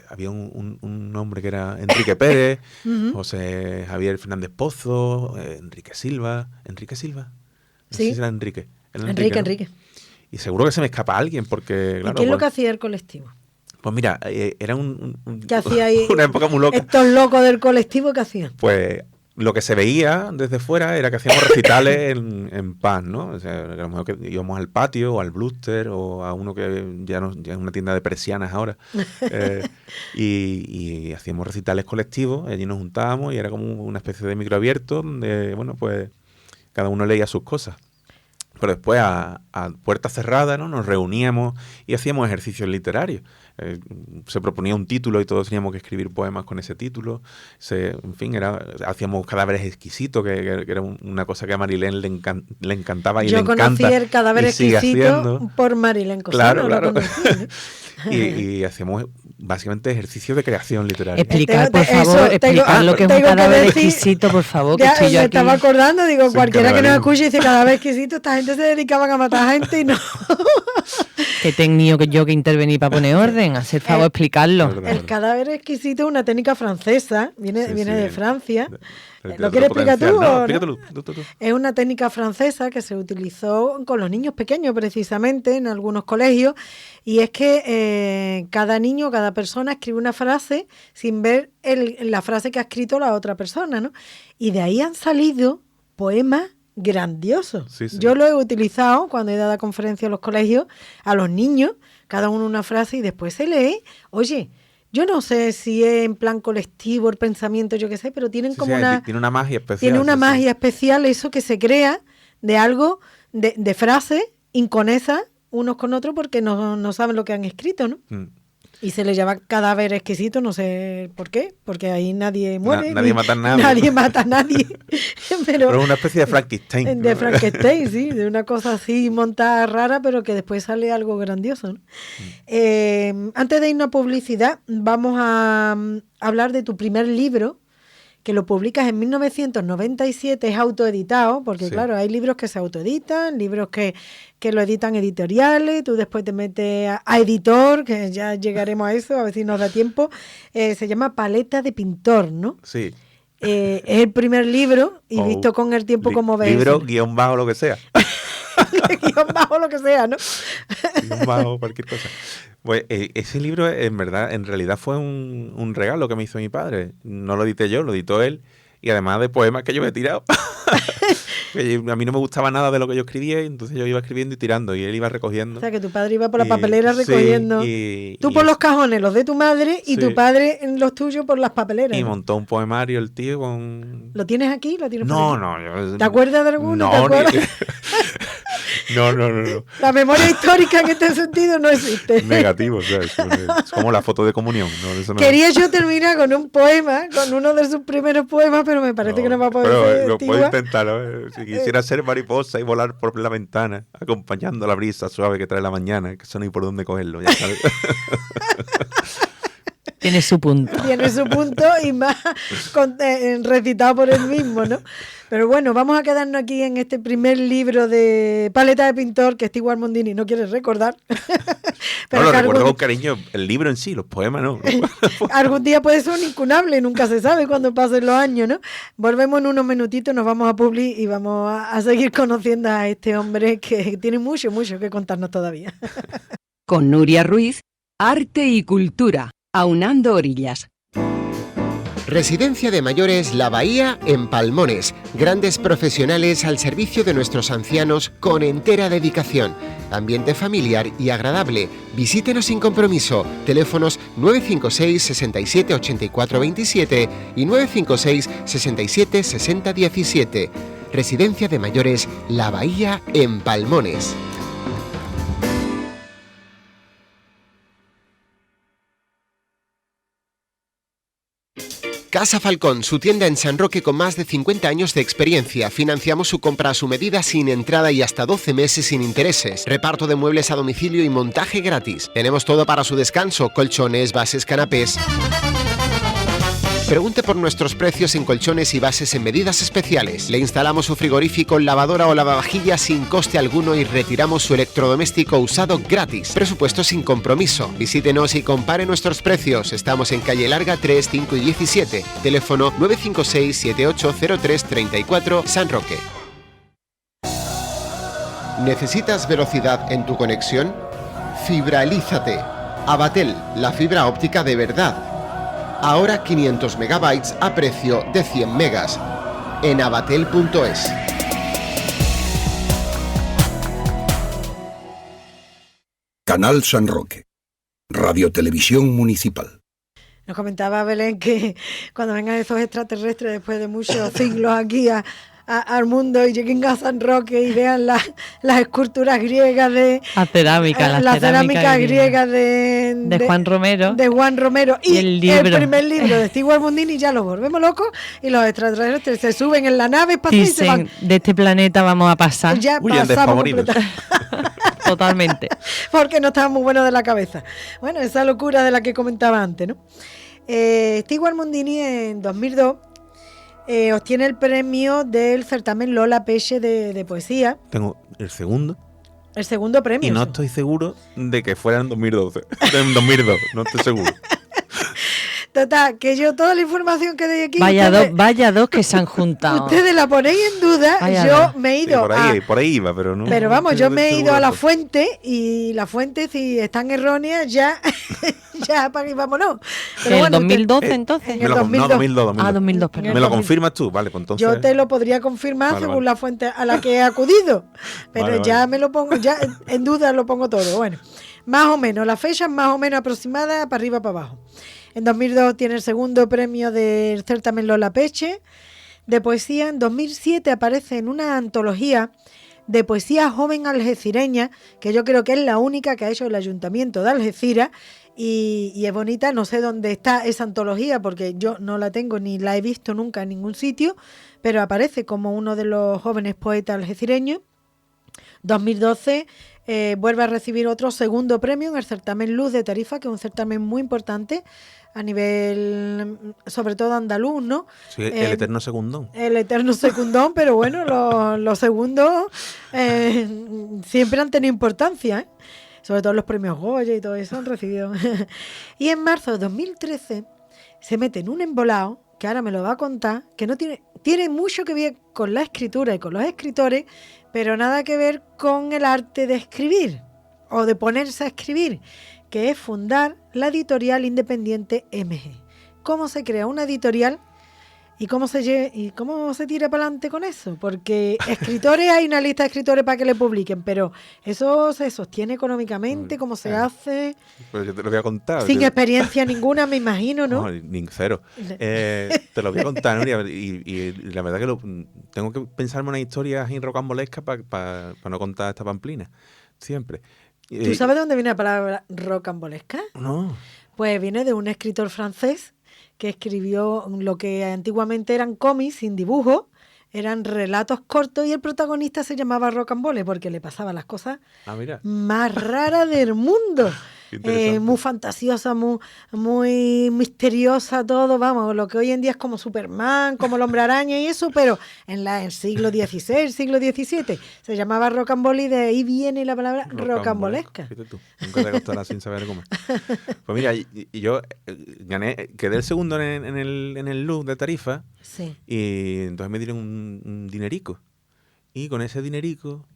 Speaker 4: había un hombre que era Enrique Pérez, José Javier Fernández Pozo, Enrique Silva. No sé si era Enrique.
Speaker 2: Enrique.
Speaker 4: Y seguro que se me escapa alguien porque, claro...
Speaker 2: ¿Y qué es lo que hacía el colectivo?
Speaker 4: Pues mira, era
Speaker 2: ¿Qué hacía ahí?
Speaker 4: Una época muy loca.
Speaker 2: Estos locos del colectivo, ¿qué hacían?
Speaker 4: Pues lo que se veía desde fuera era que hacíamos recitales en paz, ¿no? O sea, a lo mejor que íbamos al patio o al Bluster o a uno que ya es una tienda de persianas ahora. Y hacíamos recitales colectivos, allí nos juntábamos y era como una especie de micro abierto donde, bueno, pues cada uno leía sus cosas. Pero después a puerta cerrada, ¿no? Nos reuníamos y hacíamos ejercicios literarios. Se proponía un título y todos teníamos que escribir poemas con ese título. En fin, hacíamos Cadáveres Exquisitos, que era una cosa que a Marilén le encantaba y le encanta.
Speaker 2: Yo conocí el Cadáver Exquisito por Marilén Cosano.
Speaker 4: Claro. Y hacíamos básicamente ejercicios de creación literaria.
Speaker 3: Explicar, por favor, lo que es un cadáver exquisito, por favor.
Speaker 2: Ya
Speaker 3: que
Speaker 2: me estaba acordando, digo, cualquiera que nos escuche dice cadáver exquisito, esta gente se dedicaban a matar gente y no.
Speaker 3: Qué técnico que intervení para poner orden, hacer favor explicarlo.
Speaker 2: El cadáver exquisito es una técnica francesa, viene de Francia. ¿Lo quieres explicar tú?
Speaker 4: No, explícatelo tú.
Speaker 2: Es una técnica francesa que se utilizó con los niños pequeños precisamente en algunos colegios, y es que cada niño, cada persona escribe una frase sin ver la frase que ha escrito la otra persona, ¿no? Y de ahí han salido poemas grandiosos.
Speaker 4: Sí.
Speaker 2: Yo lo he utilizado cuando he dado conferencias a los colegios, a los niños, cada uno una frase y después se lee. Oye, Yo no sé si es en plan colectivo el pensamiento, yo qué sé, pero tienen como una...
Speaker 4: Tiene una magia especial.
Speaker 2: Tiene una magia especial eso que se crea de algo, de frases inconexas unos con otros porque no saben lo que han escrito, ¿no? Y se le llama cadáver exquisito, no sé por qué, porque ahí nadie muere.
Speaker 4: Nadie mata a nadie.
Speaker 2: Nadie mata a nadie. Pero
Speaker 4: es una especie de Frankenstein.
Speaker 2: De Frankenstein, sí, de una cosa así montada rara, pero que después sale algo grandioso, ¿no? Antes de irnos a publicidad, vamos a hablar de tu primer libro, que lo publicas en 1997, es autoeditado, porque claro, hay libros que se autoeditan, libros que lo editan editoriales, tú después te metes a editor, que ya llegaremos a eso, a ver si nos da tiempo. Se llama Paleta de Pintor, ¿no?
Speaker 4: Sí.
Speaker 2: Es el primer libro, y visto con el tiempo como ves...
Speaker 4: Libro, guión bajo, lo que sea.
Speaker 2: Guión bajo, lo que sea, ¿no?
Speaker 4: Guión bajo, cualquier cosa. Pues ese libro, en realidad fue un regalo que me hizo mi padre. No lo edité yo, lo editó él. Y además de poemas que yo me he tirado. A mí no me gustaba nada de lo que yo escribía, y entonces yo iba escribiendo y tirando, y él iba recogiendo.
Speaker 2: O sea, que tu padre iba por la papelera recogiendo. Tú por los cajones, los de tu madre, y tu padre en los tuyos por las papeleras.
Speaker 4: Y montó un poemario el tío con...
Speaker 2: ¿Lo tienes aquí? ¿Lo tienes
Speaker 4: No.
Speaker 2: ¿Te acuerdas de alguno?
Speaker 4: No.
Speaker 2: La memoria histórica en este sentido no existe.
Speaker 4: Negativo, o sea, es como la foto de comunión. Eso no.
Speaker 2: Quería yo terminar con un poema, con uno de sus primeros poemas, pero me parece que no va a poder ser.
Speaker 4: Lo puedo intentar, ¿no? Si quisiera ser mariposa y volar por la ventana, acompañando la brisa suave que trae la mañana, que eso no hay por dónde cogerlo, ya sabes.
Speaker 3: Tiene su punto.
Speaker 2: Tiene su punto y más recitado por él mismo, ¿no? Pero bueno, vamos a quedarnos aquí en este primer libro de Paleta de Pintor que Stewart Mondini no quiere recordar.
Speaker 4: Pero no, lo recuerdo con cariño, el libro en sí, los poemas no.
Speaker 2: Algún día puede ser un incunable, nunca se sabe cuando pasen los años, ¿no? Volvemos en unos minutitos, nos vamos a Publi y vamos a seguir conociendo a este hombre que tiene mucho que contarnos todavía.
Speaker 7: Con Nuria Ruiz, Arte y Cultura, aunando orillas.
Speaker 5: Residencia de Mayores La Bahía en Palmones. Grandes profesionales al servicio de nuestros ancianos con entera dedicación. Ambiente familiar y agradable. Visítenos sin compromiso. Teléfonos 956 67 84 27 y 956 67 60 17. Residencia de Mayores La Bahía en Palmones. Casa Falcón, su tienda en San Roque con más de 50 años de experiencia. Financiamos su compra a su medida sin entrada y hasta 12 meses sin intereses. Reparto de muebles a domicilio y montaje gratis. Tenemos todo para su descanso, colchones, bases, canapés. Pregunte por nuestros precios en colchones y bases en medidas especiales. Le instalamos su frigorífico, lavadora o lavavajillas sin coste alguno y retiramos su electrodoméstico usado gratis. Presupuesto sin compromiso. Visítenos y compare nuestros precios. Estamos en Calle Larga 3, 5 y 17. Teléfono 956 7803 34 San Roque. ¿Necesitas velocidad en tu conexión? Fibralízate. Abatel, la fibra óptica de verdad. Ahora 500 megabytes a precio de 100 megas. En abatel.es.
Speaker 8: Canal San Roque. Radio Televisión Municipal.
Speaker 2: Nos comentaba Belén que cuando vengan esos extraterrestres después de muchos siglos aquí al mundo y lleguen a San Roque y vean las esculturas griegas de...
Speaker 3: La cerámica
Speaker 2: griega de
Speaker 3: Juan Romero.
Speaker 2: De Juan Romero. Y el primer libro de Stewart Mondini, ya los volvemos locos y los extraterrestres se suben en la nave espacial y se van.
Speaker 3: De este planeta vamos a pasar.
Speaker 2: Ya pasamos completamente.
Speaker 3: Totalmente.
Speaker 2: Porque no estaba muy bueno de la cabeza. Bueno, esa locura de la que comentaba antes, ¿no? Stewart Mondini en 2002 obtiene el premio del certamen Lola Peche de poesía.
Speaker 4: Tengo el segundo.
Speaker 2: El segundo premio.
Speaker 4: Y no estoy seguro de que fuera en 2012. En 2002, no estoy seguro.
Speaker 2: Total, que yo toda la información que doy aquí...
Speaker 3: Vaya dos que se han juntado.
Speaker 2: Ustedes la ponéis en duda, me he ido
Speaker 4: por ahí iba, pero no...
Speaker 2: Pero vamos, yo me he ido a la fuente, y la fuente, si están erróneas, ya para que vámonos.
Speaker 3: Pero ¿en el 2012 entonces?
Speaker 2: En el 2002.
Speaker 3: Ah, 2002, perdón.
Speaker 4: ¿Me lo confirmas tú? Vale, pues entonces...
Speaker 2: Yo te lo podría confirmar según la fuente a la que he acudido, pero me lo pongo, ya en duda lo pongo todo. Bueno, más o menos, la fecha más o menos aproximada para arriba para abajo. En 2002 tiene el segundo premio del certamen Lola Peche de poesía. En 2007 aparece en una antología de poesía joven algecireña, que yo creo que es la única que ha hecho el Ayuntamiento de Algeciras, y es bonita. No sé dónde está esa antología porque yo no la tengo ni la he visto nunca en ningún sitio, pero aparece como uno de los jóvenes poetas algecireños. 2012 vuelve a recibir otro segundo premio en el certamen Luz de Tarifa, que es un certamen muy importante a nivel, sobre todo andaluz, ¿no?
Speaker 4: Sí, el eterno segundón.
Speaker 2: El eterno secundón, pero bueno, los segundos siempre han tenido importancia, ¿eh? Sobre todo los premios Goya y todo eso han recibido. Y en marzo de 2013 se mete en un embolado, que ahora me lo va a contar, que no tiene mucho que ver con la escritura y con los escritores, pero nada que ver con el arte de escribir o de ponerse a escribir, que es fundar la editorial independiente MG. ¿Cómo se crea una editorial y cómo se tira para adelante con eso? Porque escritores, hay una lista de escritores para que le publiquen, pero eso se sostiene económicamente, ¿cómo se hace?
Speaker 4: Pues yo te lo voy a contar.
Speaker 2: Sin experiencia ninguna, me imagino, ¿no?
Speaker 4: No, ni cero. Te lo voy a contar, Nuria, y la verdad que tengo que pensarme una historia así rocambolesca para no contar esta pamplina, siempre.
Speaker 2: ¿Tú sabes de dónde viene la palabra rocambolesca?
Speaker 4: No.
Speaker 2: Pues viene de un escritor francés que escribió lo que antiguamente eran cómics sin dibujo, eran relatos cortos, y el protagonista se llamaba Rocambole porque le pasaban las cosas más raras del mundo. Muy fantasiosa, muy misteriosa, todo, vamos, lo que hoy en día es como Superman, como el Hombre Araña y eso, pero en el siglo XVI, siglo XVII, se llamaba Rocambole y de ahí viene la palabra rocambolesca.
Speaker 4: Fíjate tú, nunca te acostarás sin saber cómo. Pues mira, yo quedé el segundo en el Luz de Tarifa,
Speaker 2: sí.
Speaker 4: Y entonces me dieron un dinerico, y con ese dinerico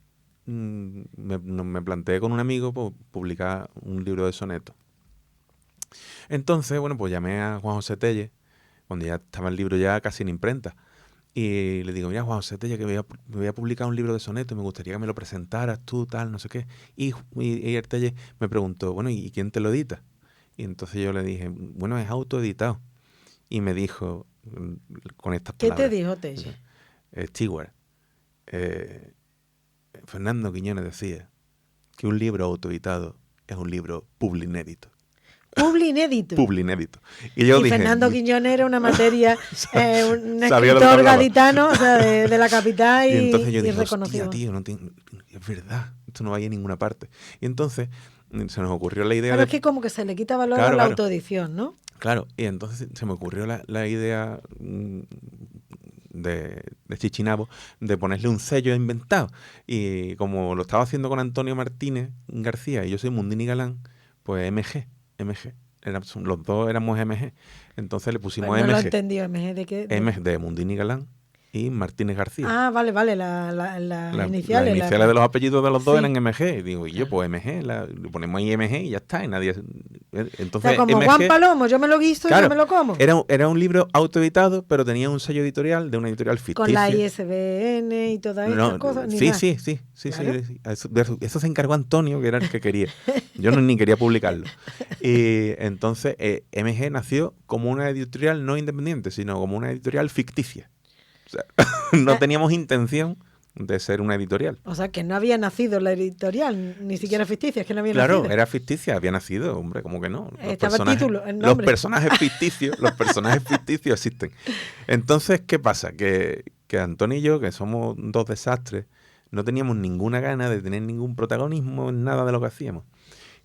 Speaker 4: me planteé con un amigo por publicar un libro de sonetos. Entonces, bueno, pues llamé a Juan José Tellez, cuando ya estaba el libro ya casi en imprenta, y le digo, mira, Juan José Tellez, que me voy a publicar un libro de sonetos, me gustaría que me lo presentaras tú, tal, no sé qué. Y el Tellez me preguntó, bueno, ¿y quién te lo edita? Y entonces yo le dije, bueno, es autoeditado. Y me dijo, con estas palabras.
Speaker 2: ¿Qué te dijo Tellez?
Speaker 4: Stewart, Fernando Quiñones decía que un libro autoeditado es un libro publinédito.
Speaker 2: Publinédito.
Speaker 4: Publinédito. Y yo dije,
Speaker 2: Fernando Quiñones era una materia, un escritor gaditano, o sea, de la capital y
Speaker 4: entonces yo dije,
Speaker 2: reconocido.
Speaker 4: hostia, tío, es verdad, esto no va a ir a ninguna parte. Y entonces se nos ocurrió la idea
Speaker 2: Pero es que como que se le quita valor a la autoedición, ¿no?
Speaker 4: Claro, y entonces se me ocurrió la idea de Chichinabo de ponerle un sello inventado. Y como lo estaba haciendo con Antonio Martínez García y yo soy Mundini Galán, pues MG. Los dos éramos MG. Entonces le pusimos
Speaker 2: MG.
Speaker 4: No
Speaker 2: lo he entendido, MG de qué.
Speaker 4: MG de Mundini Galán y Martínez García.
Speaker 2: Ah, vale, las iniciales.
Speaker 4: Las iniciales de los apellidos de los dos eran MG. Y digo, y yo, pues MG, le ponemos ahí MG y ya está. Y nadie. Entonces,
Speaker 2: o sea, como
Speaker 4: MG,
Speaker 2: Juan Palomo, yo me lo guiso y yo me lo como.
Speaker 4: Era un libro autoeditado, pero tenía un sello editorial de una editorial ficticia.
Speaker 2: Con la ISBN y todas estas cosas.
Speaker 4: Sí. Eso se encargó Antonio, que era el que quería. Yo ni quería publicarlo. Y entonces, MG nació como una editorial no independiente, sino como una editorial ficticia. O sea, no teníamos intención de ser una editorial.
Speaker 2: O sea, que no había nacido la editorial, ni siquiera ficticia, es que no había nacido.
Speaker 4: Claro, era ficticia, había nacido, hombre, como que no.
Speaker 2: Estaba el título, el nombre.
Speaker 4: Los personajes ficticios existen. Entonces, ¿qué pasa? Que Antonio y yo, que somos dos desastres, no teníamos ninguna gana de tener ningún protagonismo en nada de lo que hacíamos.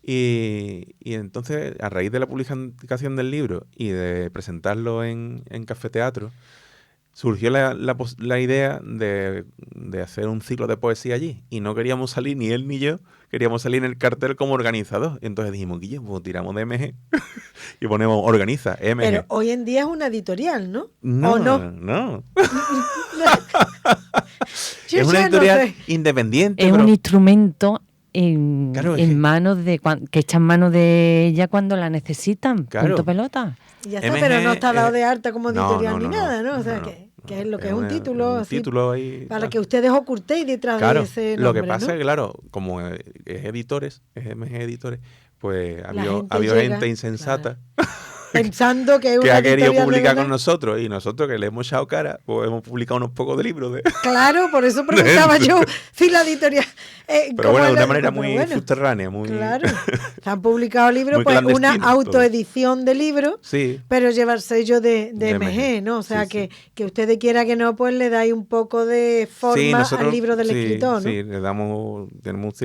Speaker 4: Y entonces, a raíz de la publicación del libro y de presentarlo en Café Teatro, surgió la idea de hacer un ciclo de poesía allí. Y no queríamos salir, ni él ni yo, queríamos salir en el cartel como organizador. Y entonces dijimos, Guille, pues tiramos de MG y ponemos organiza, MG.
Speaker 2: Pero hoy en día es una editorial, ¿no?
Speaker 4: No,
Speaker 2: ¿o no?
Speaker 4: No. Es una editorial independiente.
Speaker 3: Es un instrumento en manos que echan mano de ella cuando la necesitan. Punto pelota.
Speaker 2: Y ya está, MG, pero no está dado de alta como editorial ni nada, ¿no? O sea, que es lo que es un título.
Speaker 4: Un título ahí,
Speaker 2: para que ustedes ocultéis detrás de ese nombre,
Speaker 4: lo que pasa,
Speaker 2: ¿no?
Speaker 4: es que, claro, como es MG Editores, pues ha habido gente insensata
Speaker 2: pensando que es
Speaker 4: que
Speaker 2: una
Speaker 4: ha querido
Speaker 2: editorial de
Speaker 4: publicar
Speaker 2: verdad.
Speaker 4: con nosotros, y nosotros que le hemos echado cara, pues hemos publicado unos pocos de libros de...
Speaker 2: Claro, por eso preguntaba yo si la editorial...
Speaker 4: Pero
Speaker 2: cómo
Speaker 4: bueno, de
Speaker 2: es
Speaker 4: una
Speaker 2: la-
Speaker 4: manera
Speaker 2: pero
Speaker 4: muy
Speaker 2: bueno,
Speaker 4: subterránea, muy...
Speaker 2: Claro, se han publicado libros,
Speaker 4: Muy
Speaker 2: pues una
Speaker 4: clandestino todo.
Speaker 2: autoedición de libros,
Speaker 4: Sí,
Speaker 2: pero lleva el sello de
Speaker 4: De
Speaker 2: MG, ¿no? O sea,
Speaker 4: Sí,
Speaker 2: que ustedes quiera que no, pues le dais un poco de forma
Speaker 4: sí, nosotros,
Speaker 2: al libro del
Speaker 4: sí,
Speaker 2: escritor, ¿no?
Speaker 4: Sí, tenemos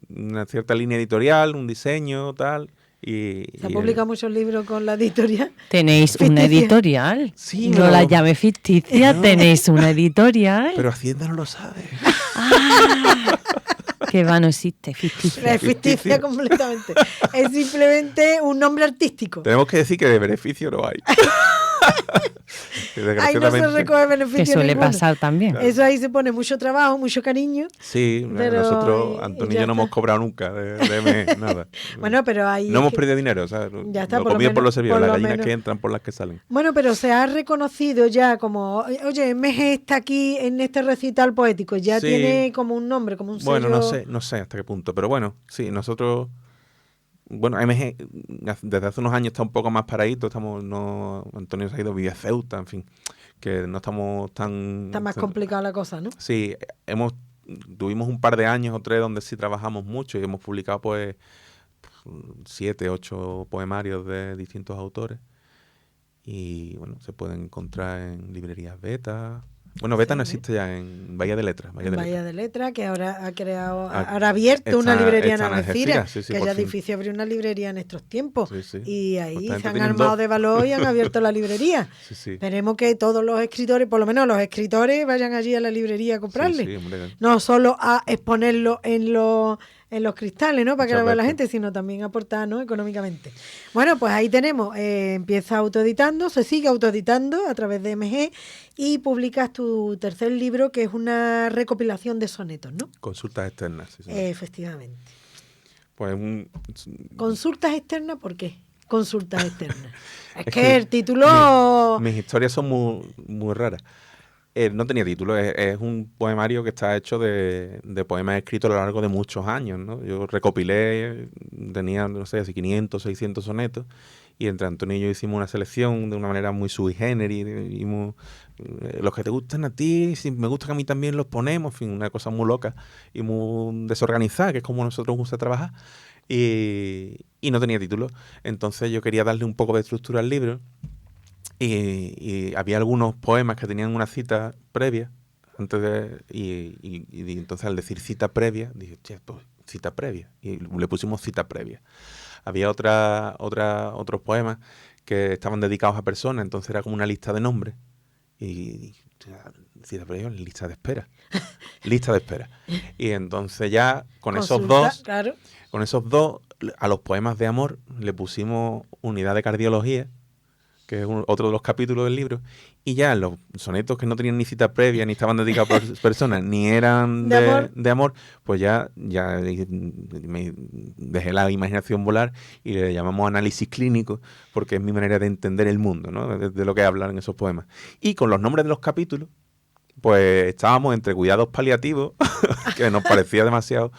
Speaker 4: una cierta línea editorial, un diseño, tal,
Speaker 2: Se han publicado muchos libros con la editorial.
Speaker 3: ¿Tenéis una
Speaker 2: Ficticia.
Speaker 3: editorial?
Speaker 4: Sí,
Speaker 3: no
Speaker 4: pero-
Speaker 3: la llame ficticia,
Speaker 4: No.
Speaker 3: tenéis una editorial.
Speaker 4: Pero Hacienda no lo sabe.
Speaker 3: Que va, no existe,
Speaker 2: Es
Speaker 3: ficticia.
Speaker 2: ficticia completamente. Es simplemente un nombre artístico.
Speaker 4: Tenemos que decir que de beneficio no hay. Que
Speaker 2: Ahí no se
Speaker 4: desgraciadamente-
Speaker 2: recoge beneficio
Speaker 3: Que suele
Speaker 2: ninguno.
Speaker 3: pasar también.
Speaker 2: Eso ahí se pone mucho trabajo, mucho cariño.
Speaker 4: Sí,
Speaker 2: Pero-
Speaker 4: nosotros,
Speaker 2: y
Speaker 4: Antonio y
Speaker 2: ya
Speaker 4: yo no
Speaker 2: está.
Speaker 4: hemos cobrado nunca de MG, nada.
Speaker 2: Bueno, pero ahí...
Speaker 4: No hemos perdido dinero, ¿sabes?
Speaker 2: Ya está,
Speaker 4: lo
Speaker 2: por lo
Speaker 4: comido por
Speaker 2: menos-
Speaker 4: los servicios,
Speaker 2: por
Speaker 4: las
Speaker 2: lo
Speaker 4: gallinas
Speaker 2: menos.
Speaker 4: que entran por las que salen.
Speaker 2: Bueno, pero se ha reconocido ya como, oye, MG está aquí en este recital poético, ya
Speaker 4: Sí.
Speaker 2: tiene como un nombre, como un sello.
Speaker 4: Bueno, no sé hasta qué punto, pero bueno, sí, nosotros, bueno, MG desde hace unos años está un poco más paradito, Antonio se ha ido a vivir a Ceuta, en fin, que no estamos tan...
Speaker 2: Está más complicada la cosa, ¿no?
Speaker 4: Sí, tuvimos un par de años o 3 donde sí trabajamos mucho y hemos publicado pues 7, 8 poemarios de distintos autores, y bueno, se pueden encontrar en librerías Beta. Bueno, Beta no existe ya, en Bahía de Letras.
Speaker 2: Bahía de Letras, que ahora ha creado,
Speaker 4: Ah,
Speaker 2: ahora ha abierto una
Speaker 4: está-
Speaker 2: librería en
Speaker 4: está en
Speaker 2: Algeciras,
Speaker 4: Algeciras, sí,
Speaker 2: que
Speaker 4: por
Speaker 2: ya es
Speaker 4: fin.
Speaker 2: difícil abrir una librería en estos tiempos.
Speaker 4: Sí, sí.
Speaker 2: Y ahí
Speaker 4: Esta
Speaker 2: se
Speaker 4: gente
Speaker 2: han
Speaker 4: tienen
Speaker 2: armado
Speaker 4: 2.
Speaker 2: de valor y han abierto la librería.
Speaker 4: Sí, sí.
Speaker 2: Esperemos que todos los escritores, por lo menos los escritores, vayan allí a la librería a comprarle.
Speaker 4: Sí, sí, hombre.
Speaker 2: No solo a exponerlo en los cristales, ¿no? Para que
Speaker 4: Muchas
Speaker 2: lo vea la
Speaker 4: veces.
Speaker 2: gente, sino también aportar, ¿no? Económicamente. Bueno, pues ahí tenemos, empieza autoeditando, se sigue autoeditando a través de MG y publicas tu tercer libro, que es una recopilación de sonetos, ¿no?
Speaker 4: Consultas externas. Sí, sí.
Speaker 2: Efectivamente.
Speaker 4: Pues
Speaker 2: Consultas externas, ¿por qué? Consultas externas. Es
Speaker 4: Es
Speaker 2: que
Speaker 4: que
Speaker 2: el título...
Speaker 4: mis historias son muy, muy raras. No tenía título, es un poemario que está hecho de poemas escritos a lo largo de muchos años, ¿no? Yo recopilé, tenía, no sé, así 500, 600 sonetos, y entre Antonio y yo hicimos una selección de una manera muy sui generis, y los que te gustan a ti, si me gusta que a mí también los ponemos, en fin, una cosa muy loca y muy desorganizada, que es como nosotros nos gusta trabajar, y no tenía título. Entonces yo quería darle un poco de estructura al libro. Y había algunos poemas que tenían una cita previa antes y entonces al decir cita previa dije, che, pues cita previa, y le pusimos cita previa. Había otros poemas que estaban dedicados a personas, entonces era como una lista de nombres y cita previa, lista de espera. Lista de espera. Y entonces ya con esos dos,
Speaker 2: Claro.
Speaker 4: a los poemas de amor le pusimos unidad de cardiología, que es otro de los capítulos del libro, y ya los sonetos que no tenían ni cita previa, ni estaban dedicados a personas, ni eran de amor, pues ya me dejé la imaginación volar y le llamamos análisis clínico, porque es mi manera de entender el mundo, ¿no? De lo que hablan en esos poemas. Y con los nombres de los capítulos, pues estábamos entre cuidados paliativos, que nos parecía demasiado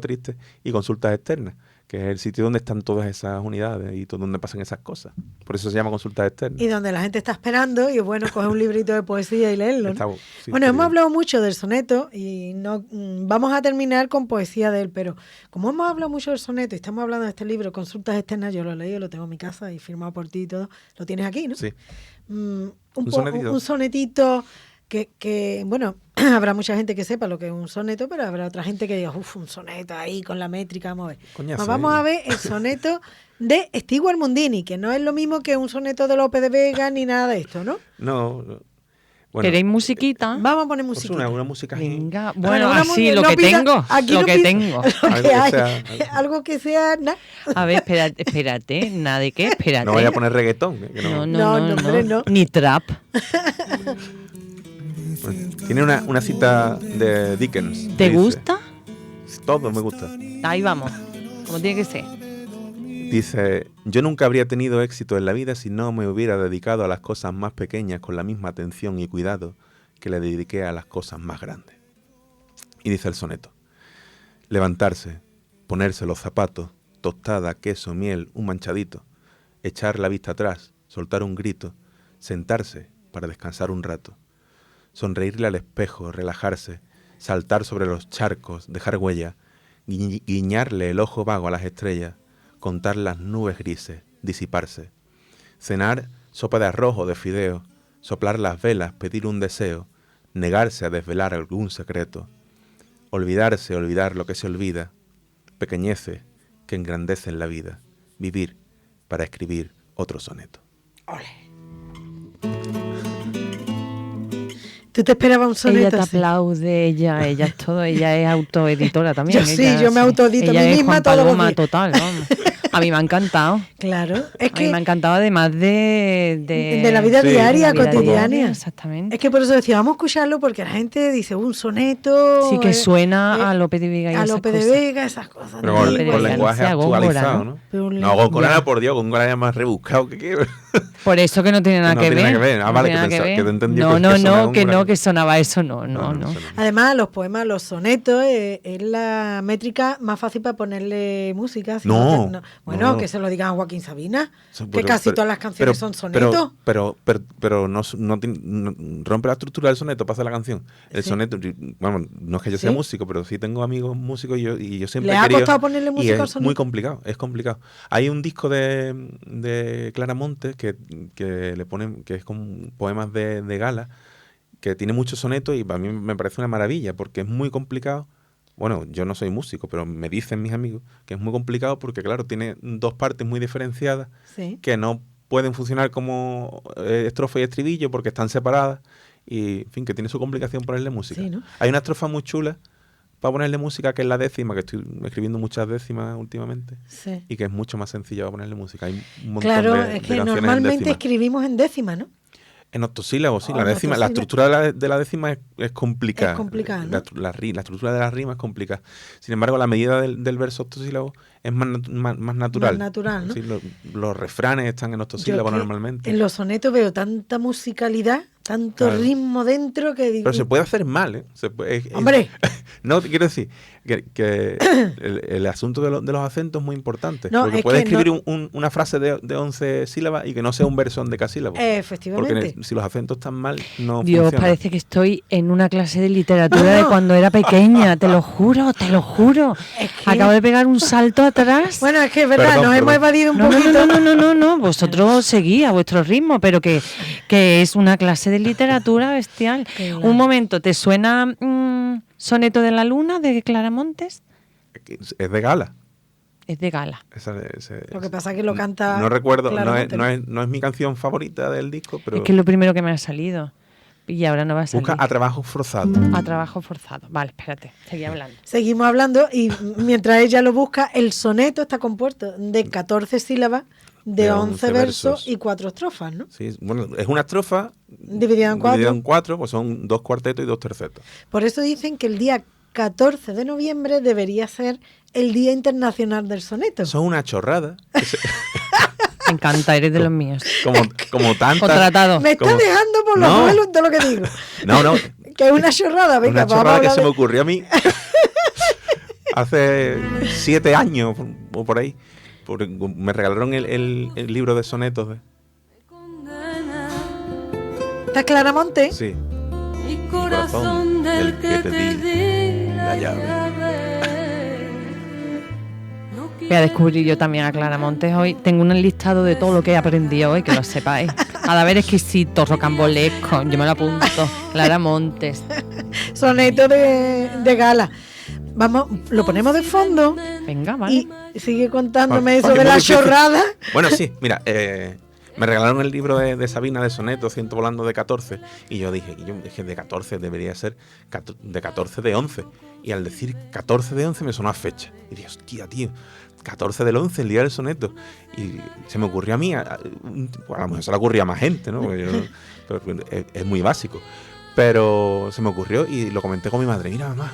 Speaker 4: triste, y consultas externas, que es el sitio donde están todas esas unidades y donde pasan esas cosas. Por eso se llama consultas externas.
Speaker 2: Y donde la gente está esperando y es bueno coger un librito de poesía y leerlo, ¿no?
Speaker 4: Sí,
Speaker 2: bueno, hemos hablado mucho del soneto y no vamos a terminar con poesía de él, pero como hemos hablado mucho del soneto y estamos hablando de este libro, Consultas Externas, yo lo he leído, lo tengo en mi casa y firmado por ti y todo, lo tienes aquí, ¿no?
Speaker 4: Sí.
Speaker 2: Un
Speaker 4: sonetito.
Speaker 2: sonetito que, bueno, habrá mucha gente que sepa lo que es un soneto, pero habrá otra gente que diga, un soneto ahí con la métrica, vamos a ver.
Speaker 4: Coñazo,
Speaker 2: Pues vamos a ver el soneto de Stewart Mundini, que no es lo mismo que un soneto de Lope de Vega ni nada de esto, ¿no?
Speaker 4: No. Bueno,
Speaker 3: ¿Queréis musiquita?
Speaker 2: Vamos a poner
Speaker 4: pues
Speaker 2: música.
Speaker 4: una música así.
Speaker 3: Venga,
Speaker 2: Bueno,
Speaker 3: bueno,
Speaker 2: una
Speaker 3: así,
Speaker 2: mu-
Speaker 3: lo
Speaker 2: no
Speaker 3: que
Speaker 2: pida-
Speaker 3: tengo,
Speaker 2: aquí
Speaker 3: lo
Speaker 2: no
Speaker 3: que
Speaker 2: pida-
Speaker 3: tengo.
Speaker 2: Lo que
Speaker 4: Algo
Speaker 2: hay,
Speaker 4: que sea-
Speaker 2: algo que sea...
Speaker 3: A ver, espérate, nada de qué, espérate.
Speaker 4: No vaya a poner reggaetón. Que
Speaker 3: No,
Speaker 2: No, hombre, no.
Speaker 3: Ni trap.
Speaker 4: Tiene una cita de Dickens.
Speaker 3: ¿Te
Speaker 4: que dice,
Speaker 3: gusta?
Speaker 4: Todo me gusta.
Speaker 3: Ahí vamos, como tiene que ser.
Speaker 4: Dice, yo nunca habría tenido éxito en la vida si no me hubiera dedicado a las cosas más pequeñas con la misma atención y cuidado que le dediqué a las cosas más grandes. Y dice el soneto, levantarse, ponerse los zapatos, tostada, queso, miel, un manchadito, echar la vista atrás, soltar un grito, sentarse para descansar un rato, sonreírle al espejo, relajarse, saltar sobre los charcos, dejar huella, guiñarle el ojo vago a las estrellas, contar las nubes grises, disiparse, cenar sopa de arroz o de fideo, soplar las velas, pedir un deseo, negarse a desvelar algún secreto, olvidarse, olvidar lo que se olvida, pequeñeces que engrandecen la vida, vivir para escribir otro soneto.
Speaker 2: ¡Ole! ¿Tú te esperabas un soneto?
Speaker 3: Ella te aplaude, ella es todo, ella es autoeditora también.
Speaker 2: Yo me autoedito a mí misma todos los días.
Speaker 3: Total, vamos. A mí me ha encantado.
Speaker 2: Claro, es que
Speaker 3: a mí me ha encantado además de
Speaker 2: la vida diaria, cotidiana.
Speaker 3: Exactamente.
Speaker 2: Es que por eso decía, vamos a escucharlo porque la gente dice un soneto.
Speaker 3: Sí, que suena a Lope de Vega y
Speaker 2: a Lope de Vega, esas cosas.
Speaker 4: Pero con lenguaje actualizado, ¿no? No, Góngora, por Dios, Góngora es más rebuscado que quiero.
Speaker 3: Por eso que no tiene nada que ver.
Speaker 4: Ah, vale, que te entendí.
Speaker 3: Que sonaba eso, no.
Speaker 2: Además, los poemas, los sonetos, es la métrica más fácil para ponerle música. Bueno, que se lo digan a Joaquín Sabina, que casi todas las canciones son sonetos.
Speaker 4: Pero no rompe la estructura del soneto, pasa la canción. El soneto, vamos, no es que yo sea músico, pero sí tengo amigos músicos y yo siempre he querido.
Speaker 2: ¿Le ha costado ponerle música al soneto?
Speaker 4: Muy complicado, es complicado. Hay un disco de Clara Montes que le ponen, que es con poemas de gala, que tiene muchos sonetos y para mí me parece una maravilla porque es muy complicado. Bueno, yo no soy músico, pero me dicen mis amigos que es muy complicado porque, claro, tiene dos partes muy diferenciadas que no pueden funcionar como estrofa y estribillo porque están separadas y, en fin, que tiene su complicación ponerle música.
Speaker 2: Sí, ¿no?
Speaker 4: Hay una estrofa muy chula para ponerle música que es la décima, que estoy escribiendo muchas décimas últimamente y que es mucho más sencilla para ponerle música. Hay un montón
Speaker 2: es que normalmente escribimos en décima, ¿no?
Speaker 4: En octosílabos, sí. La estructura de la décima es complicada.
Speaker 2: Es complicada, ¿no?
Speaker 4: La estructura de la rima es complicada. Sin embargo, la medida del verso octosílabo es más natural.
Speaker 2: Más natural, ¿no?
Speaker 4: Sí, los refranes están en octosílabos normalmente.
Speaker 2: En los sonetos veo tanta musicalidad, tanto ritmo dentro que digo...
Speaker 4: Pero se puede hacer mal, ¿eh?
Speaker 2: ¡Hombre!
Speaker 4: No, quiero decir que el asunto de los acentos es muy importante.
Speaker 2: No,
Speaker 4: porque puedes escribir una frase de 11 sílabas y que no sea un verso de decasílabos.
Speaker 2: Efectivamente.
Speaker 4: Porque si los acentos están mal, no
Speaker 3: Dios,
Speaker 4: funciona.
Speaker 3: parece que estoy en una clase de literatura de cuando era pequeña, te lo juro.
Speaker 2: Es que...
Speaker 3: Acabo de pegar un salto atrás.
Speaker 2: Bueno, es que es verdad, nos hemos evadido un poquito.
Speaker 3: No, vosotros seguís a vuestro ritmo, pero que es una clase de literatura bestial. Claro. Un momento, ¿te suena Soneto de la Luna de Clara Montes?
Speaker 4: Es de gala.
Speaker 3: Es de gala.
Speaker 2: Lo que pasa es que lo canta...
Speaker 4: No recuerdo, no es mi canción favorita del disco, pero...
Speaker 3: Es que es lo primero que me ha salido. Y ahora no va a salir.
Speaker 4: Busca A Trabajo Forzado.
Speaker 3: A Trabajo Forzado. Vale, espérate,
Speaker 2: Seguimos hablando y mientras ella lo busca, el soneto está compuesto de 14 sílabas, de 11 versos y 4 estrofas, ¿no?
Speaker 4: Sí, bueno, es una estrofa
Speaker 2: dividida en 4,
Speaker 4: pues son 2 cuartetos y 2 tercetos.
Speaker 2: Por eso dicen que el día 14 de noviembre debería ser el Día Internacional del Soneto.
Speaker 4: Son una chorrada.
Speaker 3: Me encanta, eres de los míos.
Speaker 4: Como tantas.
Speaker 3: Contratado.
Speaker 2: Me está dejando por los vuelos de lo que digo.
Speaker 4: No.
Speaker 2: Que es una chorrada, venga,
Speaker 4: una chorrada que se me ocurrió a mí hace 7 años o por ahí. Me regalaron el libro de sonetos.
Speaker 2: ¿Está Clara Montes?
Speaker 4: Sí. Mi corazón del que te di la llave.
Speaker 3: Voy a descubrir yo también a Clara Montes hoy. Tengo un listado de todo lo que he aprendido hoy, que lo sepáis. Cada vez exquisito, rocambolesco, yo me lo apunto. Clara Montes.
Speaker 2: Soneto de gala. Vamos, lo ponemos de fondo.
Speaker 3: Venga, vale.
Speaker 2: Y sigue contándome eso de la chorrada.
Speaker 4: Bueno, sí, mira, me regalaron el libro de Sabina de sonetos, 100 volando de 14, y yo dije de 14 debería ser de 14 de 11. Y al decir 14 de 11 me sonó a fecha. Y dije, hostia, tío, 14 del 11, el día del soneto. Y se me ocurrió a mí, a lo mejor se le ocurría a más gente, ¿no? Pero es muy básico. Pero se me ocurrió y lo comenté con mi madre. Mira, mamá,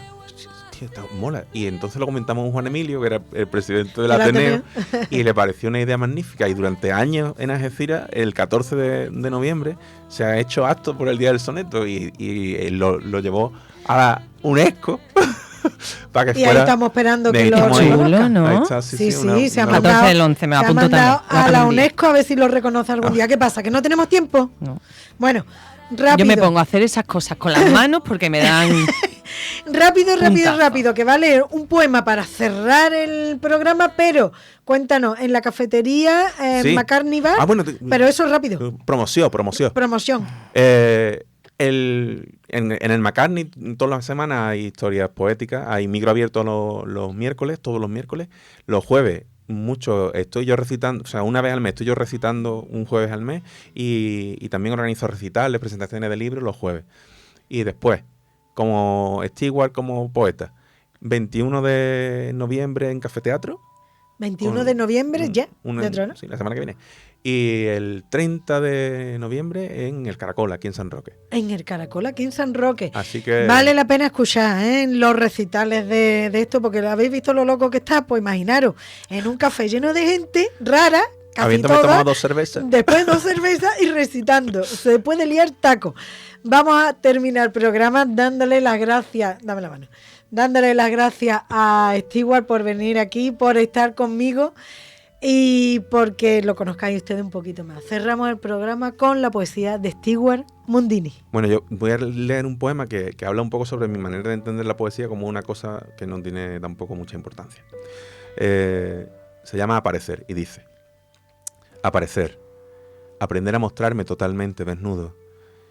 Speaker 4: tío, está mola. Y entonces lo comentamos con Juan Emilio, que era el presidente del Ateneo, y le pareció una idea magnífica. Y durante años en Algeciras, el 14 de noviembre, se ha hecho acto por el Día del Soneto y lo llevó a la UNESCO. para que
Speaker 2: y
Speaker 4: fuera.
Speaker 2: ahí estamos esperando que lo
Speaker 4: estamos ahí.
Speaker 3: chulo, ¿no?
Speaker 4: Ahí está,
Speaker 2: Sí, se ha
Speaker 3: 14
Speaker 2: mandado,
Speaker 3: del 11, me
Speaker 2: se ha
Speaker 3: apunto
Speaker 2: mandado
Speaker 3: también.
Speaker 2: a la UNESCO a ver si lo reconoce algún día. ¿Qué pasa? ¿Que no tenemos tiempo?
Speaker 3: No.
Speaker 2: Bueno, rápido.
Speaker 3: Yo me pongo a hacer esas cosas con las manos porque me dan...
Speaker 2: Rápido, que va a leer un poema para cerrar el programa, pero cuéntanos, en la cafetería
Speaker 4: Sí.
Speaker 2: McCartney Bar,
Speaker 4: Ah, bueno,
Speaker 2: pero eso rápido.
Speaker 4: Promoción.
Speaker 2: Promoción.
Speaker 4: En el McCartney todas las semanas hay historias poéticas, hay micro abierto los miércoles, todos los miércoles. Los jueves estoy yo recitando, o sea, una vez al mes estoy yo recitando un jueves al mes y también organizo recitales, presentaciones de libros los jueves. Y después, como Stewart, como poeta, 21 de noviembre en Café Teatro.
Speaker 2: 21 de noviembre ya, dentro, ¿no?
Speaker 4: Sí, la semana que viene. Y el 30 de noviembre en el Caracol, aquí en San Roque.
Speaker 2: En el Caracol, aquí en San Roque.
Speaker 4: Así que...
Speaker 2: Vale la pena escuchar los recitales de esto, porque habéis visto lo loco que está, pues imaginaros, en un café lleno de gente rara, casi
Speaker 4: Habiéndome
Speaker 2: toda,
Speaker 4: tomado 2 cervezas.
Speaker 2: después 2 cervezas y recitando. Se puede liar taco. Vamos a terminar el programa dándole las gracias, dame la mano, dándole las gracias a Stewart por venir aquí, por estar conmigo y porque lo conozcáis ustedes un poquito más. Cerramos el programa con la poesía de Stewart Mundini.
Speaker 4: Bueno, yo voy a leer un poema que habla un poco sobre mi manera de entender la poesía como una cosa que no tiene tampoco mucha importancia. Se llama Aparecer y dice: Aparecer, aprender a mostrarme totalmente desnudo,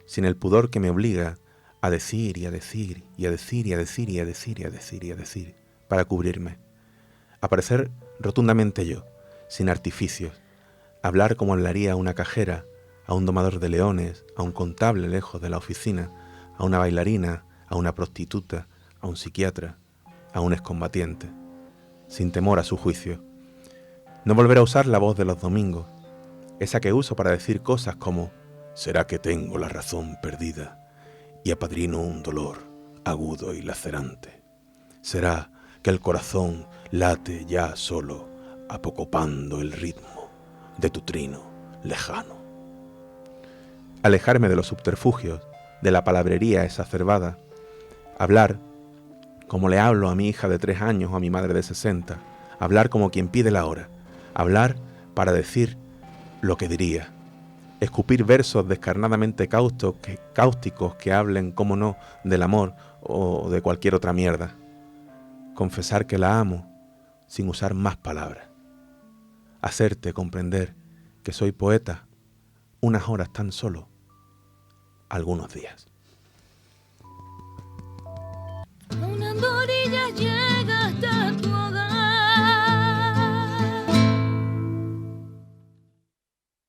Speaker 4: sin el pudor que me obliga a decir y a decir y a decir y a decir y a decir y a decir y a decir para cubrirme. Aparecer rotundamente yo, sin artificios, hablar como hablaría una cajera, a un domador de leones, a un contable lejos de la oficina, a una bailarina, a una prostituta, a un psiquiatra, a un excombatiente, sin temor a su juicio. No volver a usar la voz de los domingos, esa que uso para decir cosas como «¿Será que tengo la razón perdida?» y apadrino un dolor agudo y lacerante. ¿Será que el corazón late ya solo, apocopando el ritmo de tu trino lejano? Alejarme de los subterfugios, de la palabrería exacerbada, hablar como le hablo a mi hija de 3 años o a mi madre de 60, hablar como quien pide la hora, hablar para decir lo que diría, escupir versos descarnadamente cáusticos que hablen, cómo no, del amor o de cualquier otra mierda. Confesar que la amo sin usar más palabras. Hacerte comprender que soy poeta unas horas tan solo, algunos días.
Speaker 1: Aunando orillas